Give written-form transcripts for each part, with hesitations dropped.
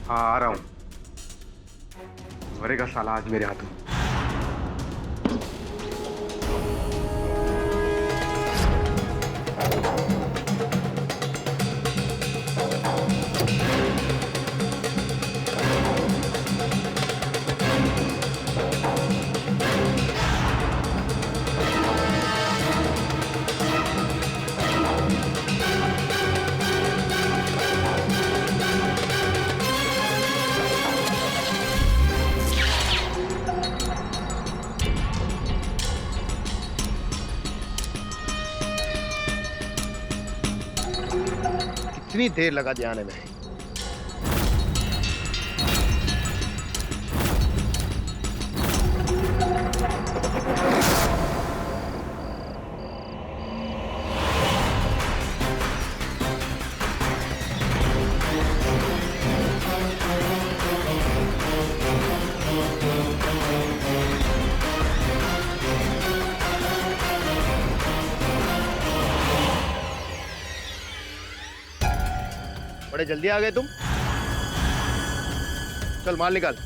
हाँ आ रहा हूँ। मरेगा साला आज मेरे हाथों। कितनी देर लगा दिया आने में? बड़े जल्दी आ गए तुम। चल माल निकाल।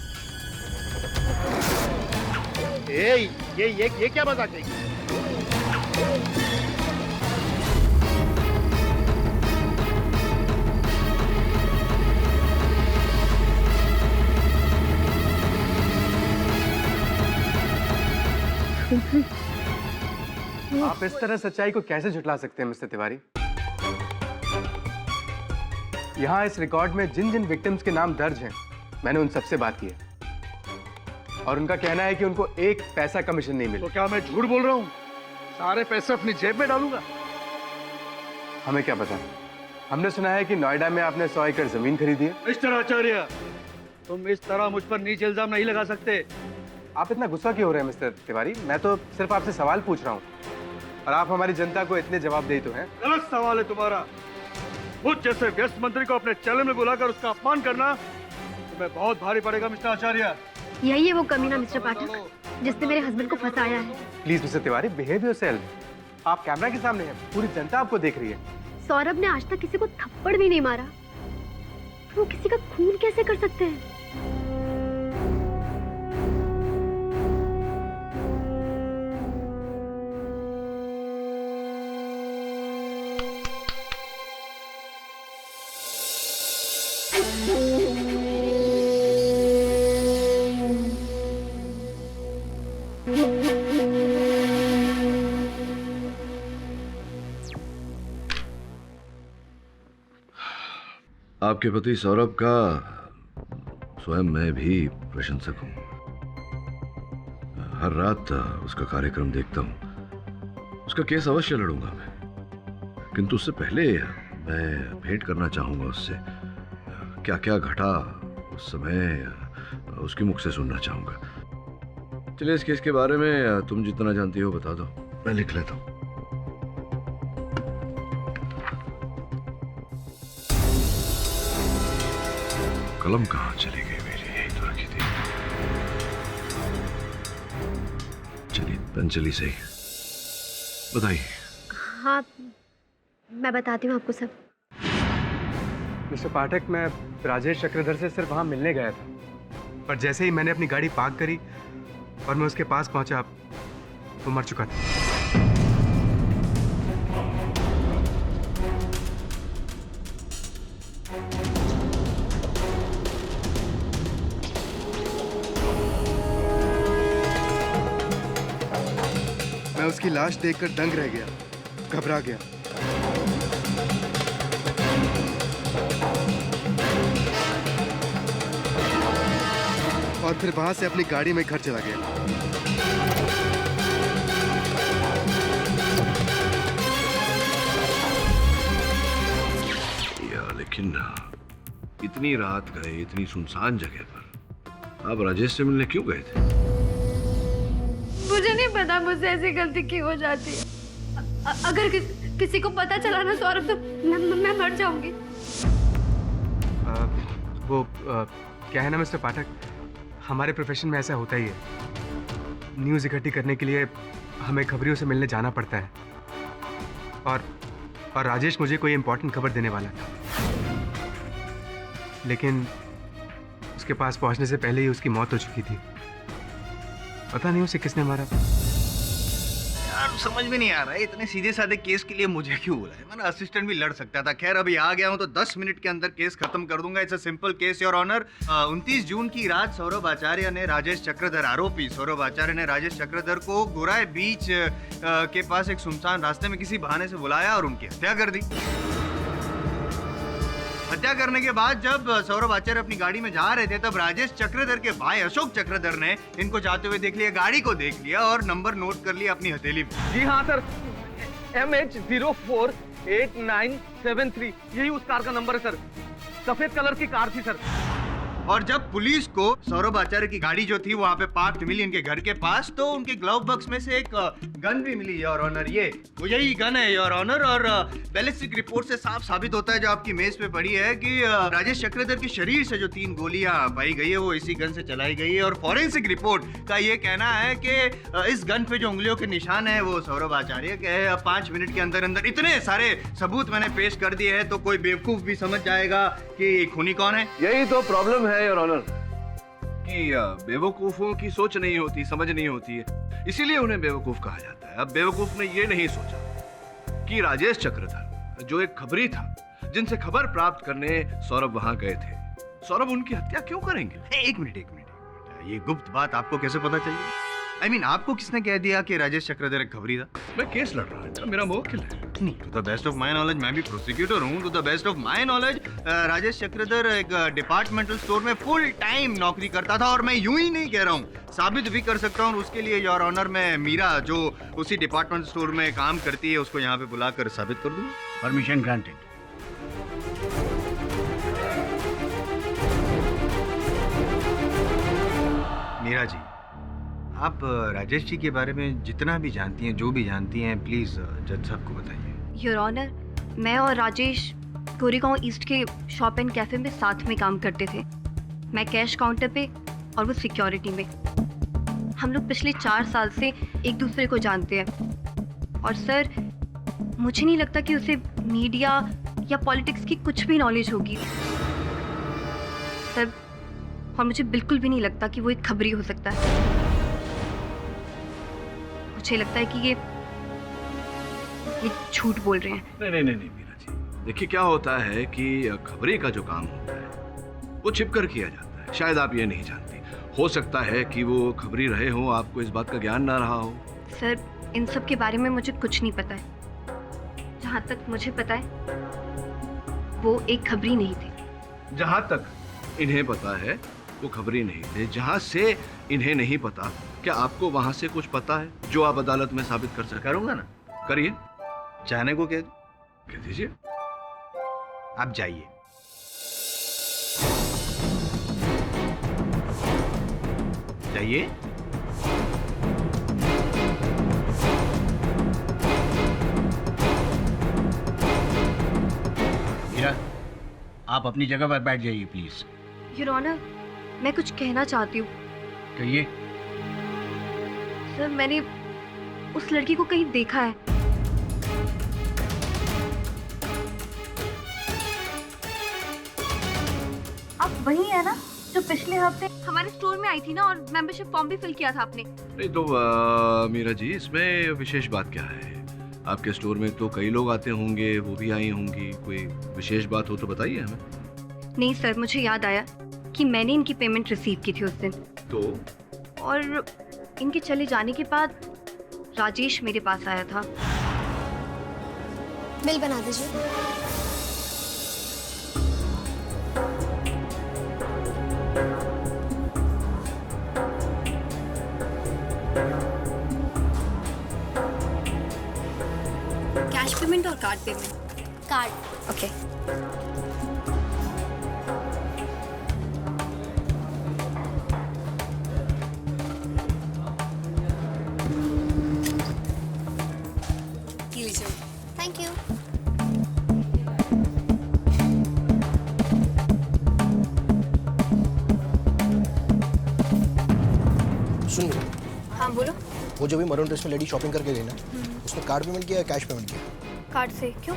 ये क्या मजाक है? आप इस तरह सच्चाई को कैसे झुटला सकते हैं मिस्टर तिवारी? यहाँ इस रिकॉर्ड में जिन जिन विक्टिम्स के नाम दर्ज हैं, मैंने उन सबसे बात की है और उनका कहना है कि उनको एक पैसा कमीशन नहीं मिला। तो क्या मैं झूठ बोल रहा हूँ? सारे पैसे अपनी जेब में डालूंगा। हमें क्या पता। हमने सुना है कि नोएडा में आपने 100 एकड़ जमीन खरीदी है। मिस्टर आचार्य, तुम इस तरह मुझ पर नीचे इल्जाम नहीं लगा सकते। आप इतना गुस्सा क्यों हो रहे हैं मिस्टर तिवारी? मैं तो सिर्फ आपसे सवाल पूछ रहा हूँ और आप हमारी जनता को इतने जवाबदेही तो हैं। गलत सवाल है तुम्हारा। मुझ जैसे व्यस्त मंत्री को अपने चैनल में बुलाकर उसका अपमान करना तुम्हें बहुत भारी पड़ेगा मिस्टर आचार्य। यही है वो कमीना मिस्टर पाठक जिसने मेरे हस्बैंड को फंसाया है। Please mister Tiwari, behave yourself. आप कैमरा के सामने हैं, पूरी जनता आपको देख रही है। सौरभ ने आज तक किसी को थप्पड़ भी नहीं मारा, तो वो किसी का खून कैसे कर सकते हैं? आपके पति सौरभ का स्वयं मैं भी प्रशंसक हूं। हर रात उसका कार्यक्रम देखता हूं। उसका केस अवश्य लड़ूंगा मैं, किंतु उससे पहले मैं भेंट करना चाहूंगा उससे। क्या क्या घटा उस समय उसके मुख से सुनना चाहूंगा। चलिए, इस केस के बारे में तुम जितना जानती हो बता दो, मैं लिख लेता हूं। कलम कहाँ चली गई मेरी? यही तो रखी थी। चलिए, पेन चली सही। बताइए। हाँ, मैं बताती हूँ आपको सब। मिस्टर पाठक, मैं राजेश चक्रधर से सिर्फ वहां मिलने गया था, पर जैसे ही मैंने अपनी गाड़ी पार्क करी और मैं उसके पास पहुंचा, वो मर चुका था। मैं उसकी लाश देखकर दंग रह गया, घबरा गया। और फिर वहां से अपनी गाड़ी में घर चला गया। या लेकिन इतनी रात गए, इतनी सुनसान जगह पर आप राजेश से मिलने क्यों गए थे? मुझे नहीं पता मुझसे ऐसी गलती क्यों हो जाती है। अगर किसी को पता चला ना सौरभ, तो मैं मर जाऊंगी। क्या है ना मिस्टर पाठक, हमारे प्रोफेशन में ऐसा होता ही है। न्यूज़ इकट्ठी करने के लिए हमें खबरियों से मिलने जाना पड़ता है और राजेश मुझे कोई इंपॉर्टेंट खबर देने वाला था, लेकिन उसके पास पहुंचने से पहले ही उसकी मौत हो चुकी थी। पता नहीं उसे किसने मारा। यार समझ में नहीं आ रहा है, इतने सीधे साधे केस के लिए मुझे क्यों बोला है? मैंने असिस्टेंट भी लड़ सकता था। खैर अभी आ गया हूं तो 10 मिनट के अंदर केस खत्म कर दूंगा। It's a simple case your honour. 29 जून की रात सौरभ आचार्य ने राजेश चक्रधर, आरोपी सौरभ आचार्य ने राजेश चक्रधर को गोराई बीच के पास एक सुनसान रास्ते में किसी बहाने से बुलाया और उनकी हत्या कर दी। हत्या करने के बाद जब सौरभ आचार्य अपनी गाड़ी में जा रहे थे तब राजेश चक्रधर के भाई अशोक चक्रधर ने इनको जाते हुए देख लिया, गाड़ी को देख लिया और नंबर नोट कर लिया अपनी हथेली में। जी हाँ सर, MH048973 यही उस कार का नंबर है सर। सफेद कलर की कार थी सर। और जब पुलिस को सौरभ आचार्य की गाड़ी जो थी वहां पे पार्क्ड मिली इनके घर के पास, तो उनके ग्लव बॉक्स में से एक गन भी मिली योर ऑनर। ये वो यही गन है योर ऑनर। और बैलिस्टिक रिपोर्ट से साफ साबित होता है जो आपकी मेज पे पड़ी है कि राजेश चक्रधर के शरीर से जो 3 गोलियां पाई गई है वो इसी गन से चलाई गई है। और फॉरेंसिक रिपोर्ट का ये कहना है कि इस गन पे जो उंगलियों के निशान है वो सौरभ आचार्य के है। 5 मिनट के अंदर अंदर इतने सारे सबूत मैंने पेश कर दिए हैं तो कोई बेवकूफ भी समझ जाएगा कि खूनी कौन है। यही तो प्रॉब्लम है योर ऑनर कि बेवकूफों की सोच नहीं होती, समझ नहीं होती है, इसीलिए उन्हें बेवकूफ कहा जाता है। अब बेवकूफ ने ये नहीं सोचा कि राजेश चक्रधर जो एक खबरी था, जिनसे खबर प्राप्त करने सौरभ वहां गए थे, सौरभ उनकी हत्या क्यों करेंगे? एक मिनट ये गुप्त बात आपको कैसे पता चली? I mean, आपको किसने कह दिया कि राजेश चक्रधर एक खबरी था? मैं केस लड़ रहा हूँ, मेरा मौकिल है। नहीं, to the best of my knowledge, मैं भी प्रोसिक्यूटर हूँ। To the best of my knowledge Rajesh Chakradhar एक डिपार्टमेंटल स्टोर में फुल टाइम नौकरी करता था। और मैं यूं ही नहीं कह रहा हूँ, साबित भी कर सकता हूँ। उसके लिए योर ऑनर मैं मीरा जो उसी डिपार्टमेंट स्टोर में काम करती है उसको यहाँ पे बुलाकर साबित कर दूँ। Permission granted. मीरा जी, आप राजेश जी के बारे में जितना भी जानती हैं, जो भी जानती हैं, प्लीज जज साहब को बताइए। योर ऑनर, मैं और राजेश गोरेगांव ईस्ट के शॉप एंड कैफे में साथ में काम करते थे। मैं कैश काउंटर पे और वो सिक्योरिटी में। हम लोग पिछले 4 साल से एक दूसरे को जानते हैं। और सर, मुझे नहीं लगता कि उसे मीडिया या पॉलिटिक्स की कुछ भी नॉलेज होगी सर। और मुझे बिल्कुल भी नहीं लगता कि वो एक खबरी हो सकता है। मुझे लगता है कि ये झूठ बोल रहे हैं। नहीं मीरा जी, देखिए क्या होता है कि खबरी का जो काम होता है वो छिपकर किया जाता है। शायद आप ये नहीं जानती, हो सकता है कि वो खबरी रहे हो, आपको इस बात का ज्ञान ना रहा हो। सर, इन सब के बारे में मुझे कुछ नहीं पता है। जहाँ तक मुझे पता है वो एक खबरी नहीं थे। जहां तक इन्हें पता है वो खबरी नहीं थे। जहां से इन्हें नहीं पता, क्या आपको वहां से कुछ पता है जो आप अदालत में साबित कर सकते? करूंगा ना। करिए, चाहने को कह दीजिए। आप जाइए। जाइए। मीरा, आप अपनी जगह पर बैठ जाइए प्लीज। योर ऑनर, मैं कुछ कहना चाहती हूँ। कहिए। सर, मैंने उस लड़की को कहीं देखा है। आप वही है ना जो पिछले हफ्ते हमारे स्टोर में आई थी ना, और मेंबरशिप फॉर्म भी फिल किया था आपने। नहीं तो मीरा जी, इसमें विशेष बात क्या है? आपके स्टोर में तो कई लोग आते होंगे, वो भी आई होंगी। कोई विशेष बात हो तो बताइए हमें। नहीं सर, मुझे याद आया कि मैंने इनकी पेमेंट रिसीव की थी उस दिन। तो और इनके चले जाने के बाद राजेश मेरे पास आया था। बिल बना दीजिए। कैश पेमेंट और card payment? Card. Okay. Thank you. सुन, हाँ बोलो। वो जो भी मरून ड्रेस में लेडी शॉपिंग करके गई ना, उसने कार्ड पेमेंट किया या कैश पेमेंट किया? कार्ड से। क्यों?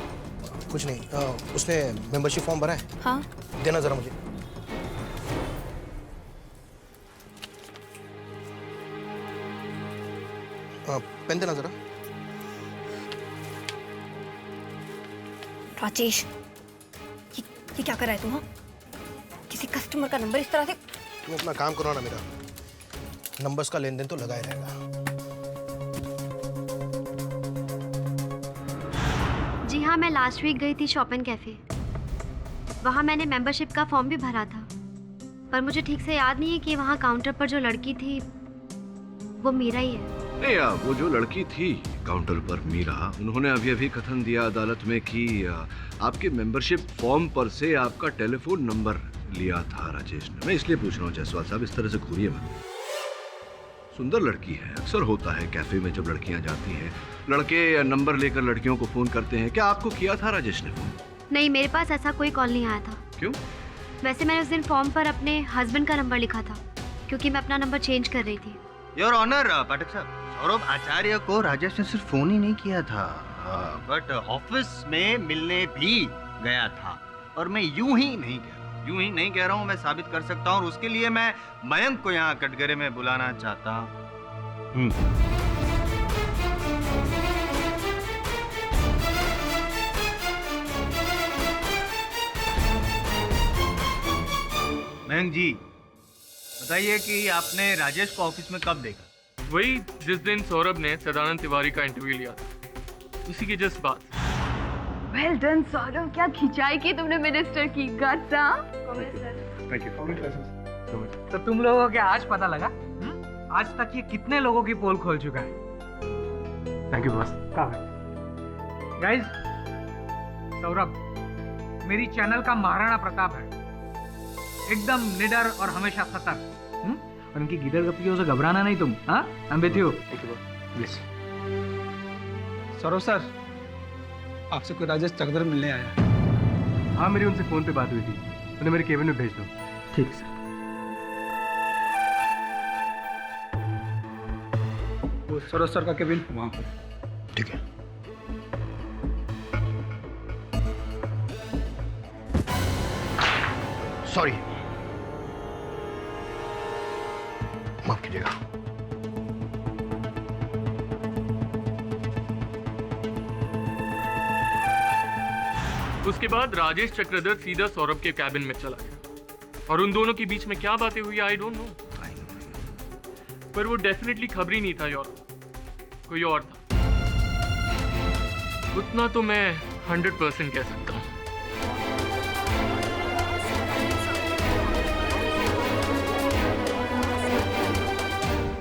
कुछ नहीं, उसने मेंबरशिप फॉर्म भरा है? हाँ। देना जरा मुझे। पेन देना जरा। राजेश, ये क्या कर रहा है तू? हाँ, किसी कस्टमर का नंबर इस तरह से। तुम अपना काम करो ना, मेरा नंबर्स का लेन देन तो लगा ही रहेगा। जी हाँ, मैं लास्ट वीक गई थी शॉपिंग कैफे। वहाँ मैंने मेंबरशिप का फॉर्म भी भरा था, पर मुझे ठीक से याद नहीं है कि वहाँ काउंटर पर जो लड़की थी वो मीरा ही है। नहीं वो जो लड़की थी काउंटर पर मीरा, उन्होंने अभी अभी कथन दिया अदालत में कि आपके मेंबरशिप फॉर्म पर से आपका टेलीफोन नंबर लिया था राजेश ने। मैं इसलिए पूछ रहा हूँ जायसवाल साहब, इस तरह से घूरिए मत। सुंदर लड़की है, अक्सर होता है कैफे में जब लड़कियां जाती हैं, लड़के नंबर लेकर लड़कियों को फोन करते हैं। क्या आपको किया था राजेश ने फोन? नहीं, मेरे पास ऐसा कोई कॉल नहीं आया था। क्यों? वैसे मैंने उस दिन फॉर्म पर अपने हस्बैंड का नंबर लिखा था, क्योंकि मैं अपना नंबर चेंज कर रही थी। योर ऑनर पाठक साहब, सौरभ आचार्य को राजेश ने सिर्फ फोन ही नहीं किया था, बट ऑफिस में मिलने भी गया था। और मैं यूं ही नहीं कह रहा हूं, मैं साबित कर सकता हूं, और उसके लिए मैं मयंक को यहाँ कटघरे में बुलाना चाहता हूं। मयंक जी, बताइए कि आपने राजेश को ऑफिस में कब देखा? वही जिस दिन सौरभ ने सदानंद तिवारी का इंटरव्यू लिया था, उसी की जस्ट बात। वेल डन सौरभ, क्या खिंचाई की तुमने मिनिस्टर की। गट्स। Thank you. तो तुम लोगों को आज पता लगा? आज तक ये कितने लोगों की पोल खोल चुका है। Thank you boss. Guys, Saurabh मेरी चैनल का महाराणा प्रताप है, एकदम निडर और हमेशा सतर्क। और उनकी गिदड़ गप्पियों से घबराना नहीं तुम। हाँ, I'm with you। Thank you boss. Yes. Saurabh sir, आपसे कोई राजेश चक्रधर मिलने आया। हाँ, मेरी उनसे फोन पे बात हुई थी, उन्हें मेरे केबिन में भेज दो। ठीक सर। वो सौरभ सर का केबिन वहाँ पर। ठीक है। सॉरी, माफ कीजिएगा। उसके बाद राजेश चक्रधर सीधा सौरभ के कैबिन में चला गया, और उन दोनों के बीच में क्या बातें हुई आई डोंट नो, पर वो डेफिनेटली खबरी नहीं था यार, कोई और था। उतना तो मैं 100% कह सकता हूँ।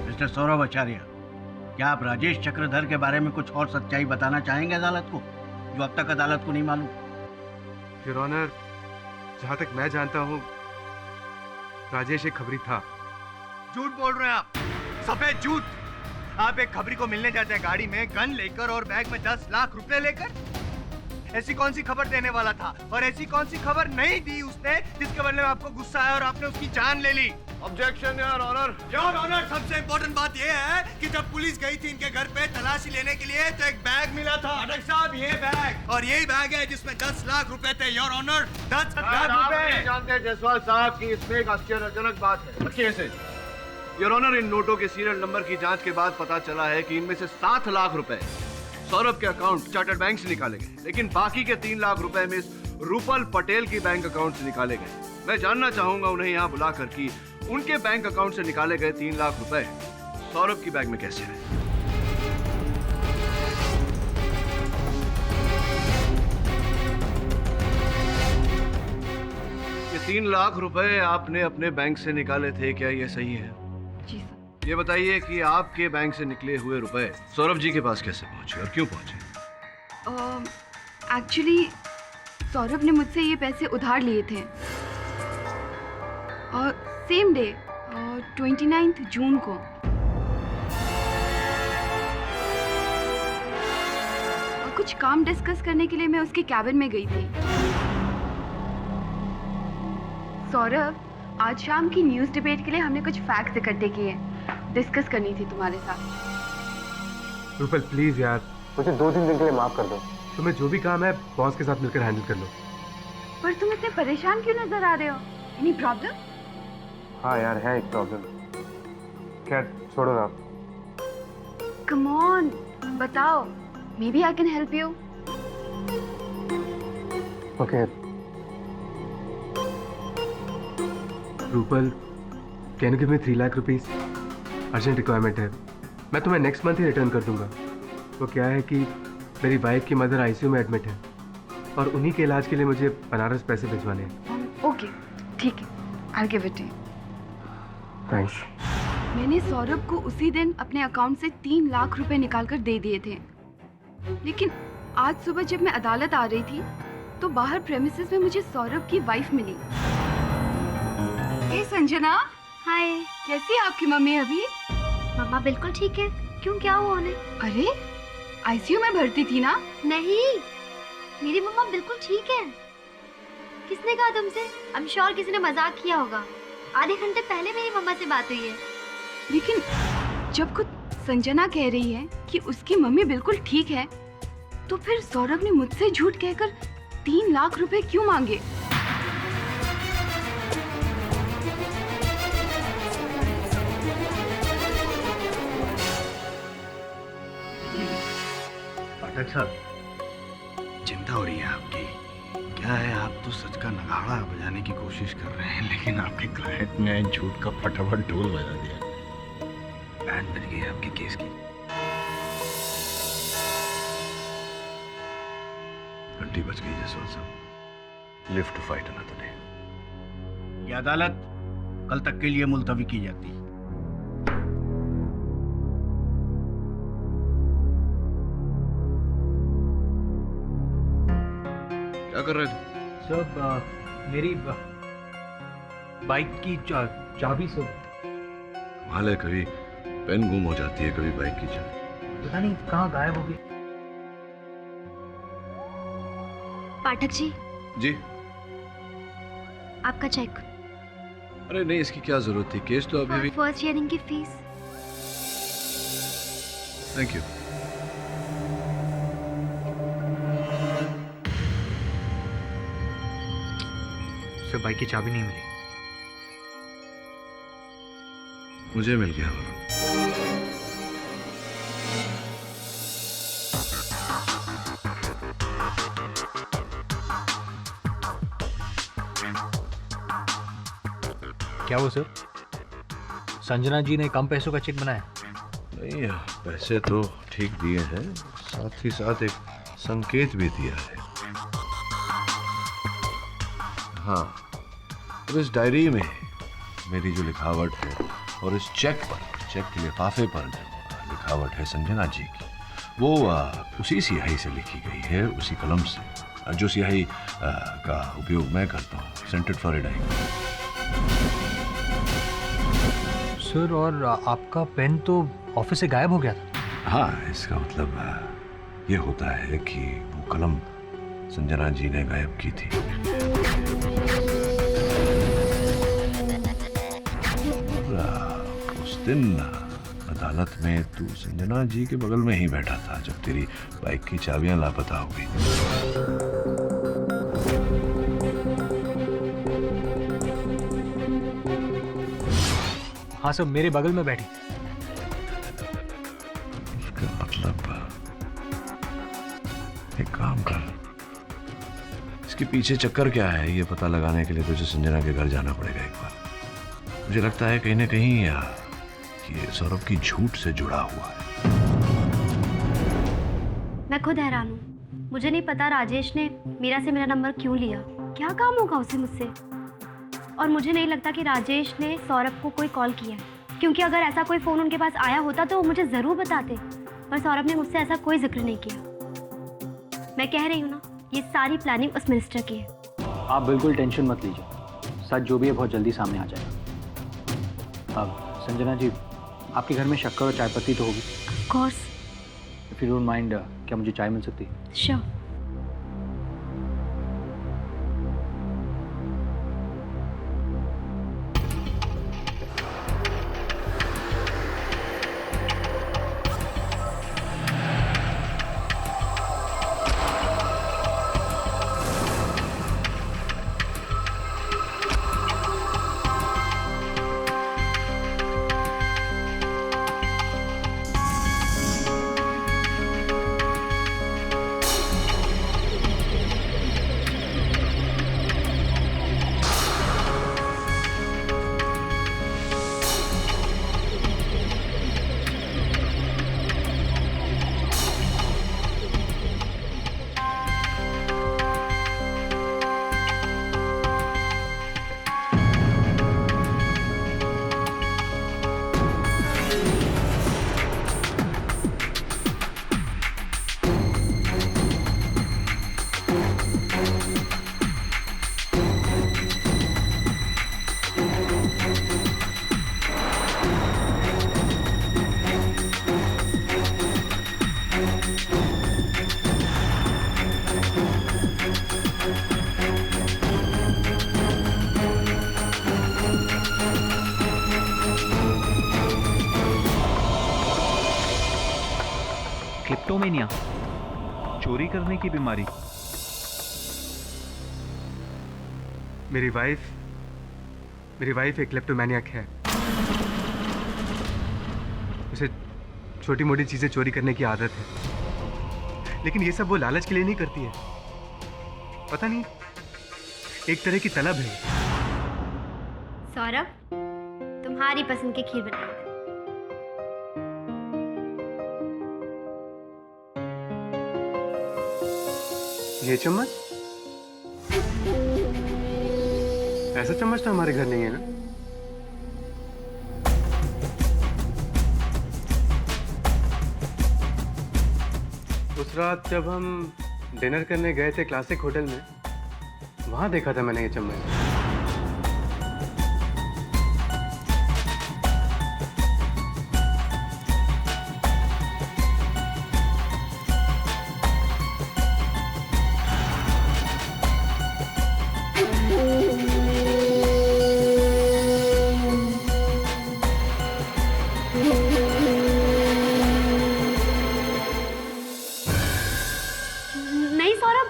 मिस्टर सौरभ आचार्य, क्या आप राजेश चक्रधर के बारे में कुछ और सच्चाई बताना चाहेंगे अदालत को, जो अब तक अदालत को नहीं मालूम? योर ऑनर, जहाँ तक मैं जानता हूँ राजेश एक खबरी था। झूठ बोल रहे हैं आप, सफेद झूठ। आप एक खबरी को मिलने जाते हैं गाड़ी में गन लेकर और बैग में 10 लाख रुपए लेकर। ऐसी कौन सी खबर देने वाला था, और ऐसी कौन सी खबर नहीं दी उसने जिसके बदले में आपको गुस्सा आया और आपने उसकी जान ले ली? Objection your honour. Your honour, सबसे इम्पोर्टेंट बात यह है कि जब पुलिस गई थी इनके घर पे तलाशी लेने के लिए, तो एक बैग मिला था। अटक साहब, ये बैग, और यही बैग है जिसमें 10 लाख रुपए थे। योर ऑनर, 10 लाख रुपए। जानते जायसवाल साहब की इसमें एक आश्चर्यजनक बात है। कैसे? योर ऑनर, इन नोटों के सीरियल नंबर की जांच के बाद पता चला है कि इनमें से 7 लाख रुपए सौरभ के अकाउंट चार्टर्ड बैंक से निकाले गए, लेकिन बाकी के 3 लाख रुपए मिस रूपल पटेल की बैंक अकाउंट से निकाले गए। मैं जानना चाहूंगा उन्हें यहाँ बुलाकर कि उनके बैंक अकाउंट से निकाले गए 3 लाख रुपए सौरभ की बैंक में कैसे आए। ये 3 लाख रुपए आपने अपने बैंक से निकाले थे, क्या ये सही है? जी सर। ये बताइए कि आपके बैंक से निकले हुए रुपए सौरभ जी के पास कैसे पहुंचे और क्यों पहुंचे? एक्चुअली सौरभ ने मुझसे ये पैसे उधार लिए थे, और सेम डे 29 जून को। और कुछ काम डिस्कस करने के लिए मैं उसके कैबिन में गई थी। सौरभ, आज शाम की न्यूज़ डिबेट के लिए हमने कुछ फैक्ट्स इकट्ठे किए, डिस्कस करनी थी तुम्हारे साथ। रूपल प्लीज यार, मुझे 2-3 दिन के लिए माफ कर दो। तुम्हें जो भी काम है बॉस के साथ मिलकर हैंडल कर लो। पर तुम इतने परेशान क्यों नजर आ रहे हो? Any problem? हाँ यार, है एक प्रॉब्लम। खैर छोड़ो आप। कम ऑन, बताओ, maybe I can help you. Okay Rupal, can you give me 3 lakh rupees? Urgent requirement है। मैं तुम्हें नेक्स्ट मंथ ही रिटर्न कर दूंगा। वो क्या है कि मेरी वाइफ की मदर आईसीयू में एडमिट है और उन्हीं के इलाज के लिए मुझे बनारस पैसे भिजवाने हैं। ओके, ठीक है, I give it to you. Thanks. मैंने सौरभ को उसी दिन अपने अकाउंट से 3 लाख रुपए निकालकर दे दिए थे, लेकिन आज सुबह जब मैं अदालत आ रही थी तो बाहर प्रेमिसेस में मुझे सौरभ की वाइफ मिली। हे संजना, हाय। कैसी है आपकी मम्मी अभी? मम्मा बिल्कुल ठीक है। क्यों, क्या हुआ उन्हें? अरे आईसीयू में भर्ती थी ना? नहीं, मेरी मम्मा बिल्कुल ठीक है। किसने कहा तुमसे? आई एम श्योर किसी ने मजाक किया होगा। आधे घंटे पहले मेरी मम्मा से बात हुई है। लेकिन जब खुद संजना कह रही है कि उसकी मम्मी बिल्कुल ठीक है, तो फिर सौरभ ने मुझसे झूठ कहकर 3 लाख रुपए क्यों मांगे? पाठक सर, चिंता हो रही है आपकी। क्या है, आप तो सच का नगाड़ा बजाने की कोशिश कर रहे हैं, लेकिन आपके क्लाइंट ने झूठ का फटाफट ढोल बजा दिया। बैंड बज गई आपके केस की। घंटी बज गई जसवंत साहब। Live to fight another day. ये अदालत कल तक के लिए मुलतवी की जाती है। क्या कर रहे थे? सर, मेरी बाइक की चाबी सर। कमाल है, कभी पेन गुम हो जाती है, कभी बाइक की चाबी। पता नहीं कहाँ गायब हो गई। पाठक जी, जी? आपका चेक। अरे नहीं, इसकी क्या जरूरत थी? केस तो अभी भी। फर्स्ट ईयरिंग की fees. Thank you. Sir, bike की चाबी नहीं मिली। मुझे मिल गया। क्या वो सर, संजना जी ने कम पैसों का चेक बनाया? नहीं, पैसे तो ठीक दिए हैं, साथ ही साथ एक संकेत भी दिया है। हाँ, तो इस डायरी में मेरी जो लिखावट है और इस चेक के लिफाफे पर जो लिखावट है संजना जी की, वो उसी स्याही से लिखी गई है, उसी कलम से, जो स्याही का उपयोग मैं करता हूँ, सेंटेड फॉर रिडाइंग। सर, और आपका पेन तो ऑफिस से गायब हो गया था। हाँ, इसका मतलब ये होता है कि वो कलम संजना जी ने गायब की थी। उस दिन अदालत में तू संजना जी के बगल में ही बैठा था जब तेरी बाइक की चाबियां लापता हो गई। हाँ सर, मेरे बगल में बैठी। इसका मतलब एक काम कर, इसके पीछे चक्कर क्या है ये पता लगाने के लिए तुझे संजना के घर जाना पड़ेगा एक बार। मुझे लगता है कहीं ना कहीं ये सौरभ की झूठ से जुड़ा हुआ है। मैं खुद हैरान हूँ, मुझे नहीं पता राजेश ने मीरा से मेरा नंबर क्यों लिया। क्या काम होगा उसे मुझसे? और मुझे नहीं लगता कि राजेश ने सौरभ को कोई कॉल किया, क्योंकि अगर ऐसा कोई फ़ोन उनके पास आया होता तो वो मुझे ज़रूर बताते, पर सौरभ ने मुझसे ऐसा कोई जिक्र नहीं किया। मैं कह रही हूँ ना, ये सारी प्लानिंग उस मिनिस्टर की है। आप बिल्कुल टेंशन मत लीजिए, सच जो भी है बहुत जल्दी सामने आ जाएगा। अब संजना जी, आपके घर में शक्कर और चाय पत्ती तो होगी? Of course. If you don't mind, क्या मुझे चाय मिल सकती है? श्योर। क्लेप्टोमेनिया, चोरी करने की बीमारी। मेरी वाइफ एक क्लेप्टोमैनियक है। उसे छोटी मोटी चीजें चोरी करने की आदत है, लेकिन ये सब वो लालच के लिए नहीं करती है। पता नहीं, एक तरह की तलब है। सौरभ, तुम्हारी पसंद की खीर बनाई। ये चम्मच, ऐसा चम्मच तो हमारे घर नहीं है ना। उस रात जब हम डिनर करने गए थे क्लासिक होटल में, वहां देखा था मैंने ये चम्मच। नहीं सौरभ,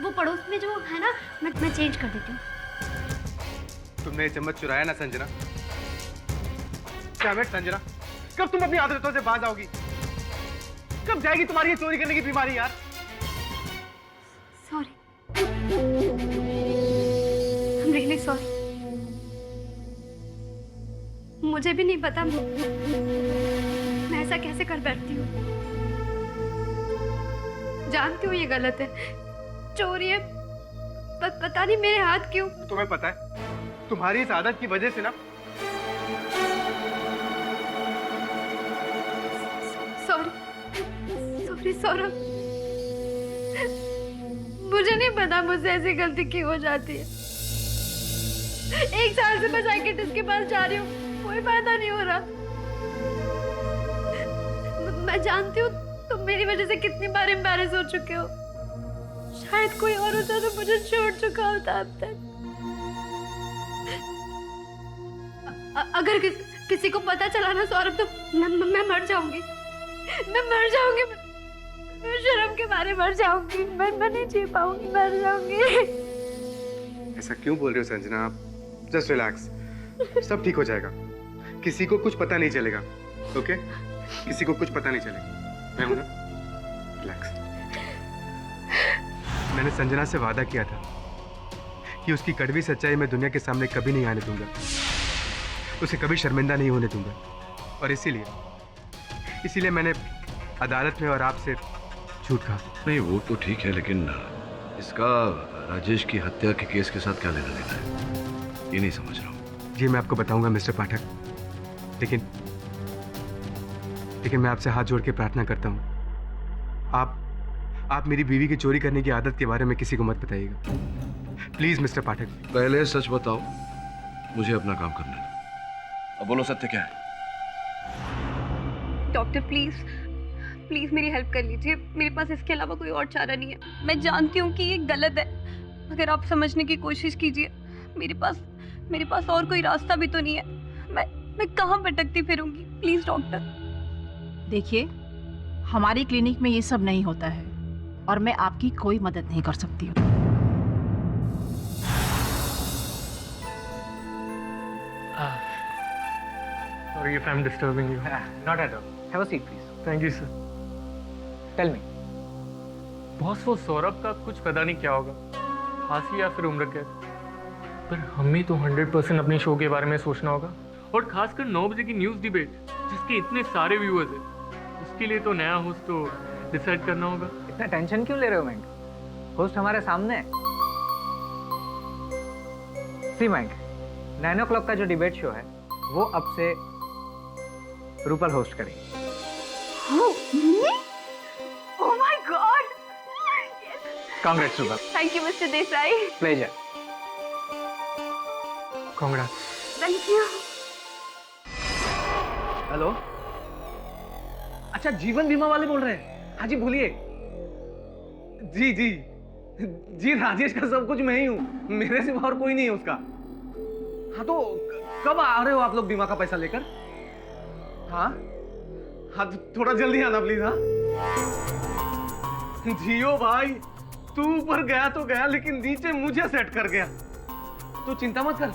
वो पड़ोस में जो है ना, मैं चेंज कर देती हूँ। तुमने ये चम्मच चुराया ना संजना? क्या संजना, कब तुम अपनी आदतों से बाज आओगी? कब जाएगी तुम्हारी ये चोरी करने की बीमारी यार? Sorry, I'm really sorry। मुझे भी नहीं पता मैं ऐसा कैसे कर बैठती हूँ। जानती हूँ ये गलत है, चोरी है, पता नहीं मेरे हाथ क्यों। तुम्हें पता है, तुम्हारी इस आदत की वजह से ना सॉरी सौरभ, मुझे नहीं पता मुझसे ऐसी गलती क्यों हो जाती है। 1 साल से मैं साइकियाट्रिस्ट के पास जा रही हूँ, कोई फायदा नहीं हो रहा। मैं जानती हूँ तुम मेरी वजह से कितनी बार एम्बैरेस हो चुके हो। शायद कोई और होता तो मुझे छोड़ चुका होता अब तक। अगर किसी को पता चला ना सौरभ, तो मैं मर जाऊंगी। मैं मर जाऊंगी, मैं शर्म के मारे मर जाऊंगी। मैं नहीं जी पाऊंगी, मर जाऊंगी। ऐसा क्यों बोल रहे हो संजना? आप जस्ट रिलैक्स, सब ठीक हो जाएगा। किसी को कुछ पता नहीं चलेगा, ओके? किसी को कुछ पता नहीं चलेगा। मैं हूं ना, रिलैक्स। मैंने संजना से वादा किया था कि उसकी कड़वी सच्चाई मैं दुनिया के सामने कभी नहीं आने दूंगा, उसे कभी शर्मिंदा नहीं होने दूंगा। और इसीलिए मैंने अदालत में और आपसे झूठ कहा। नहीं, वो तो ठीक है, लेकिन इसका राजेश की हत्या के केस के साथ क्या लेना देना है, ये नहीं समझ रहा हूँ। जी मैं आपको बताऊंगा मिस्टर पाठक, लेकिन मैं आपसे हाथ जोड़ के प्रार्थना करता हूँ, आप मेरी बीवी की चोरी करने की आदत के बारे में किसी को मत बताइएगा, प्लीज मिस्टर पाठक। पहले सच बताओ, मुझे अपना काम करने दो। अब बोलो, सत्य क्या है? डॉक्टर प्लीज मेरी हेल्प कर लीजिए। मेरे पास इसके अलावा कोई और चारा नहीं है। मैं जानती हूँ कि ये गलत है, मगर आप समझने की कोशिश कीजिए। मेरे पास और कोई रास्ता भी तो नहीं है। मैं कहाँ भटकती फिरूंगी? Please doctor. देखिए, हमारी क्लिनिक में ये सब नहीं होता है और मैं आपकी कोई मदद नहीं कर सकती हूँ। Sorry if I'm disturbing you. Not at all. Have a seat, please. Thank you, sir. Tell me. Boss, वो सौरभ का कुछ पता नहीं क्या होगा, फांसी या फिर उम्र कैद। पर हमें तो 100% अपने शो के बारे में सोचना होगा, और खासकर 9 बजे की न्यूज़ डिबेट जिसके इतने सारे व्यूअर्स हैं, उसके लिए तो नया होस्ट तो डिसाइड करना होगा। इतना टेंशन क्यों ले रहे हो मैंक? होस्ट हमारे सामने है। सी मैंक, 9 o'clock का जो डिबेट शो है वो अब से रूपल होस्ट करेगी। Oh my God! Congrats, Rupal. Thank you, Mr. Desai. Pleasure. Congrats. Thank you. Hello, अच्छा जीवन बीमा वाले बोल रहे हैं? हाँ जी, बोलिए। जी राजेश का सब कुछ मैं ही हूँ, मेरे सिवा और कोई नहीं है उसका। हाँ तो कब आ रहे हो आप लोग बीमा का पैसा लेकर? हाँ हाँ तो थोड़ा जल्दी आना प्लीज। हाँ जियो भाई, तू ऊपर गया तो गया लेकिन नीचे मुझे सेट कर गया। तू चिंता मत कर,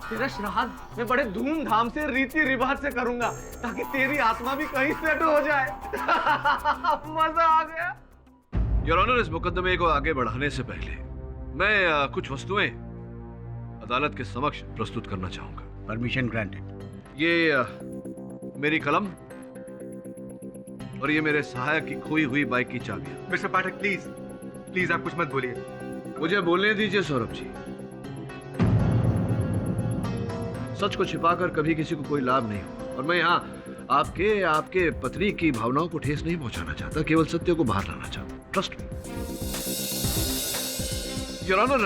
तेरा श्राद्ध मैं बड़े धूमधाम से रीति रिवाज से करूंगा ताकि तेरी आत्मा भी कहीं सेट हो जाए। मजा आ गया। योर ऑनर, इस मुकदमे को आगे बढ़ाने से पहले मैं कुछ वस्तुएं अदालत के समक्ष प्रस्तुत करना चाहूंगा। Permission granted. ये मेरी कलम और ये मेरे सहायक की खोई हुई बाइक की चाबियां। मिस्टर पाठक प्लीज प्लीज आप कुछ मत बोलिए। मुझे बोलने दीजिए सौरभ जी। सच को छिपाकर कभी किसी को कोई लाभ नहीं हो, और मैं यहाँ आपके पत्नी की भावनाओं को ठेस नहीं पहुंचाना चाहता, केवल सत्य को बाहर लाना चाहता। ट्रस्ट मी योर ऑनर,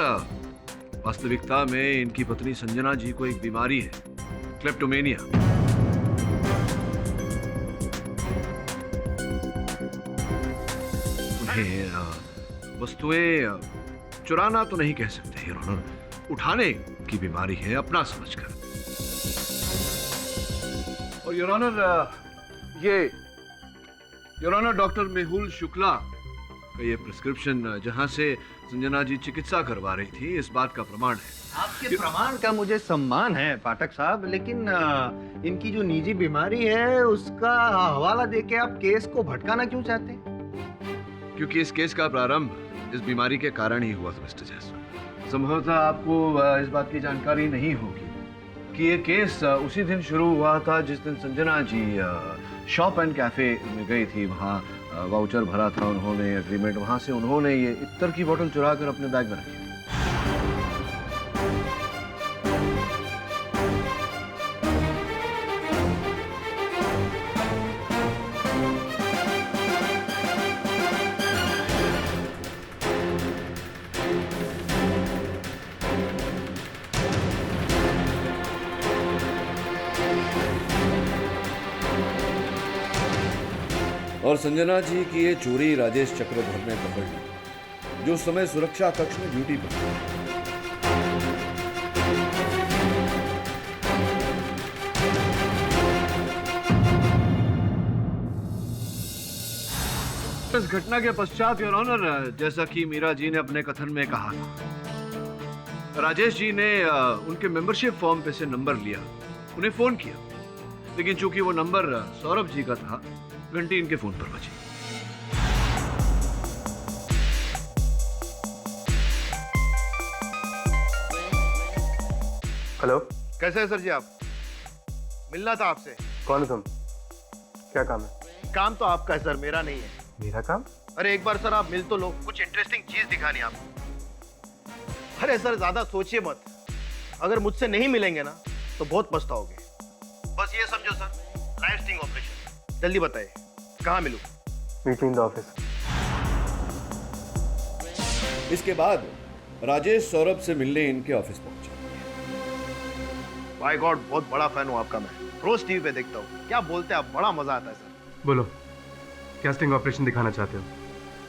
वास्तविकता में इनकी पत्नी संजना जी को एक बीमारी है, क्लेप्टोमेनिया। उन्हें वस्तुएं चुराना तो नहीं कह सकते योर ऑनर, उठाने की बीमारी है अपना समझकर। और योर ऑनर, ये your honour doctor Mehul Shukla का ये प्रिस्क्रिप्शन जहां से संजना जी चिकित्सा करवा रही थी, इस बात का प्रमाण है। आपके प्रमाण का मुझे सम्मान है पाठक साहब, लेकिन इनकी जो निजी बीमारी है उसका हवाला देके आप केस को भटकाना क्यों चाहते हैं? क्योंकि इस केस का प्रारंभ इस बीमारी के कारण ही हुआ था मिस्टर जायसवाल। संभवतः आपको इस बात की जानकारी नहीं होगी कि ये केस उसी दिन शुरू हुआ था जिस दिन Sanjana ji shop and cafe में गई थी। वहाँ वाउचर भरा था उन्होंने, एग्रीमेंट, वहाँ से उन्होंने ये इत्तर की बोतल चुरा कर अपने बैग में रखी थी। और संजना जी की ये चोरी राजेश चक्रधर ने पकड़ ली, जो उस समय सुरक्षा कक्ष में ड्यूटी पर था। इस घटना के पश्चात योर ऑनर, जैसा कि मीरा जी ने अपने कथन में कहा था, राजेश जी ने उनके मेंबरशिप फॉर्म पे से नंबर लिया, उन्हें फोन किया, लेकिन चूंकि वो नंबर सौरभ जी का था, घंटी इनके फोन पर बजी। हेलो, कैसे है सर जी आप? मिलना था आपसे। कौन हो तुम? क्या काम है? काम तो आपका है सर, मेरा नहीं है। मेरा काम? अरे एक बार सर आप मिल तो लो, कुछ इंटरेस्टिंग चीज दिखानी आपको। अरे सर ज्यादा सोचिए मत, अगर मुझसे नहीं मिलेंगे ना तो बहुत पछताओगे। बस ये समझो सर, लाइफ स्टिंग ऑपरेशन। जल्दी बताइए कहाँ मिलूं? Meet in the office. इसके बाद राजेश सौरभ से मिलने इनके ऑफिस पहुंचा। बाय गॉड, बहुत बड़ा फैन हूँ आपका मैं, रोज टीवी पे देखता हूँ। क्या बोलते हैं आप, बड़ा मजा आता है सर। बोलो, क्या स्टिंग ऑपरेशन दिखाना चाहते हो?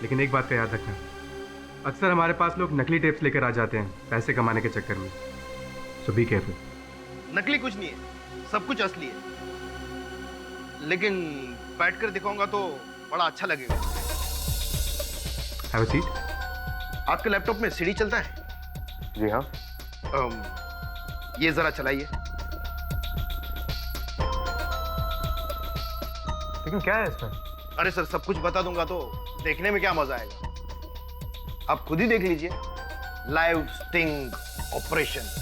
लेकिन एक बात का याद रखना, अक्सर हमारे पास लोग नकली टेप्स लेकर आ जाते हैं पैसे कमाने के चक्कर में, सो बी केयरफुल। नकली कुछ नहीं है, सब कुछ असली है, लेकिन बैठकर दिखाऊंगा तो बड़ा अच्छा लगेगा। Have a seat. आपके लैपटॉप में सीडी चलता है? जी हाँ। ये जरा चलाइए। लेकिन क्या है इसमें? अरे सर सब कुछ बता दूंगा तो देखने में क्या मजा आएगा, आप खुद ही देख लीजिए। Live sting operation.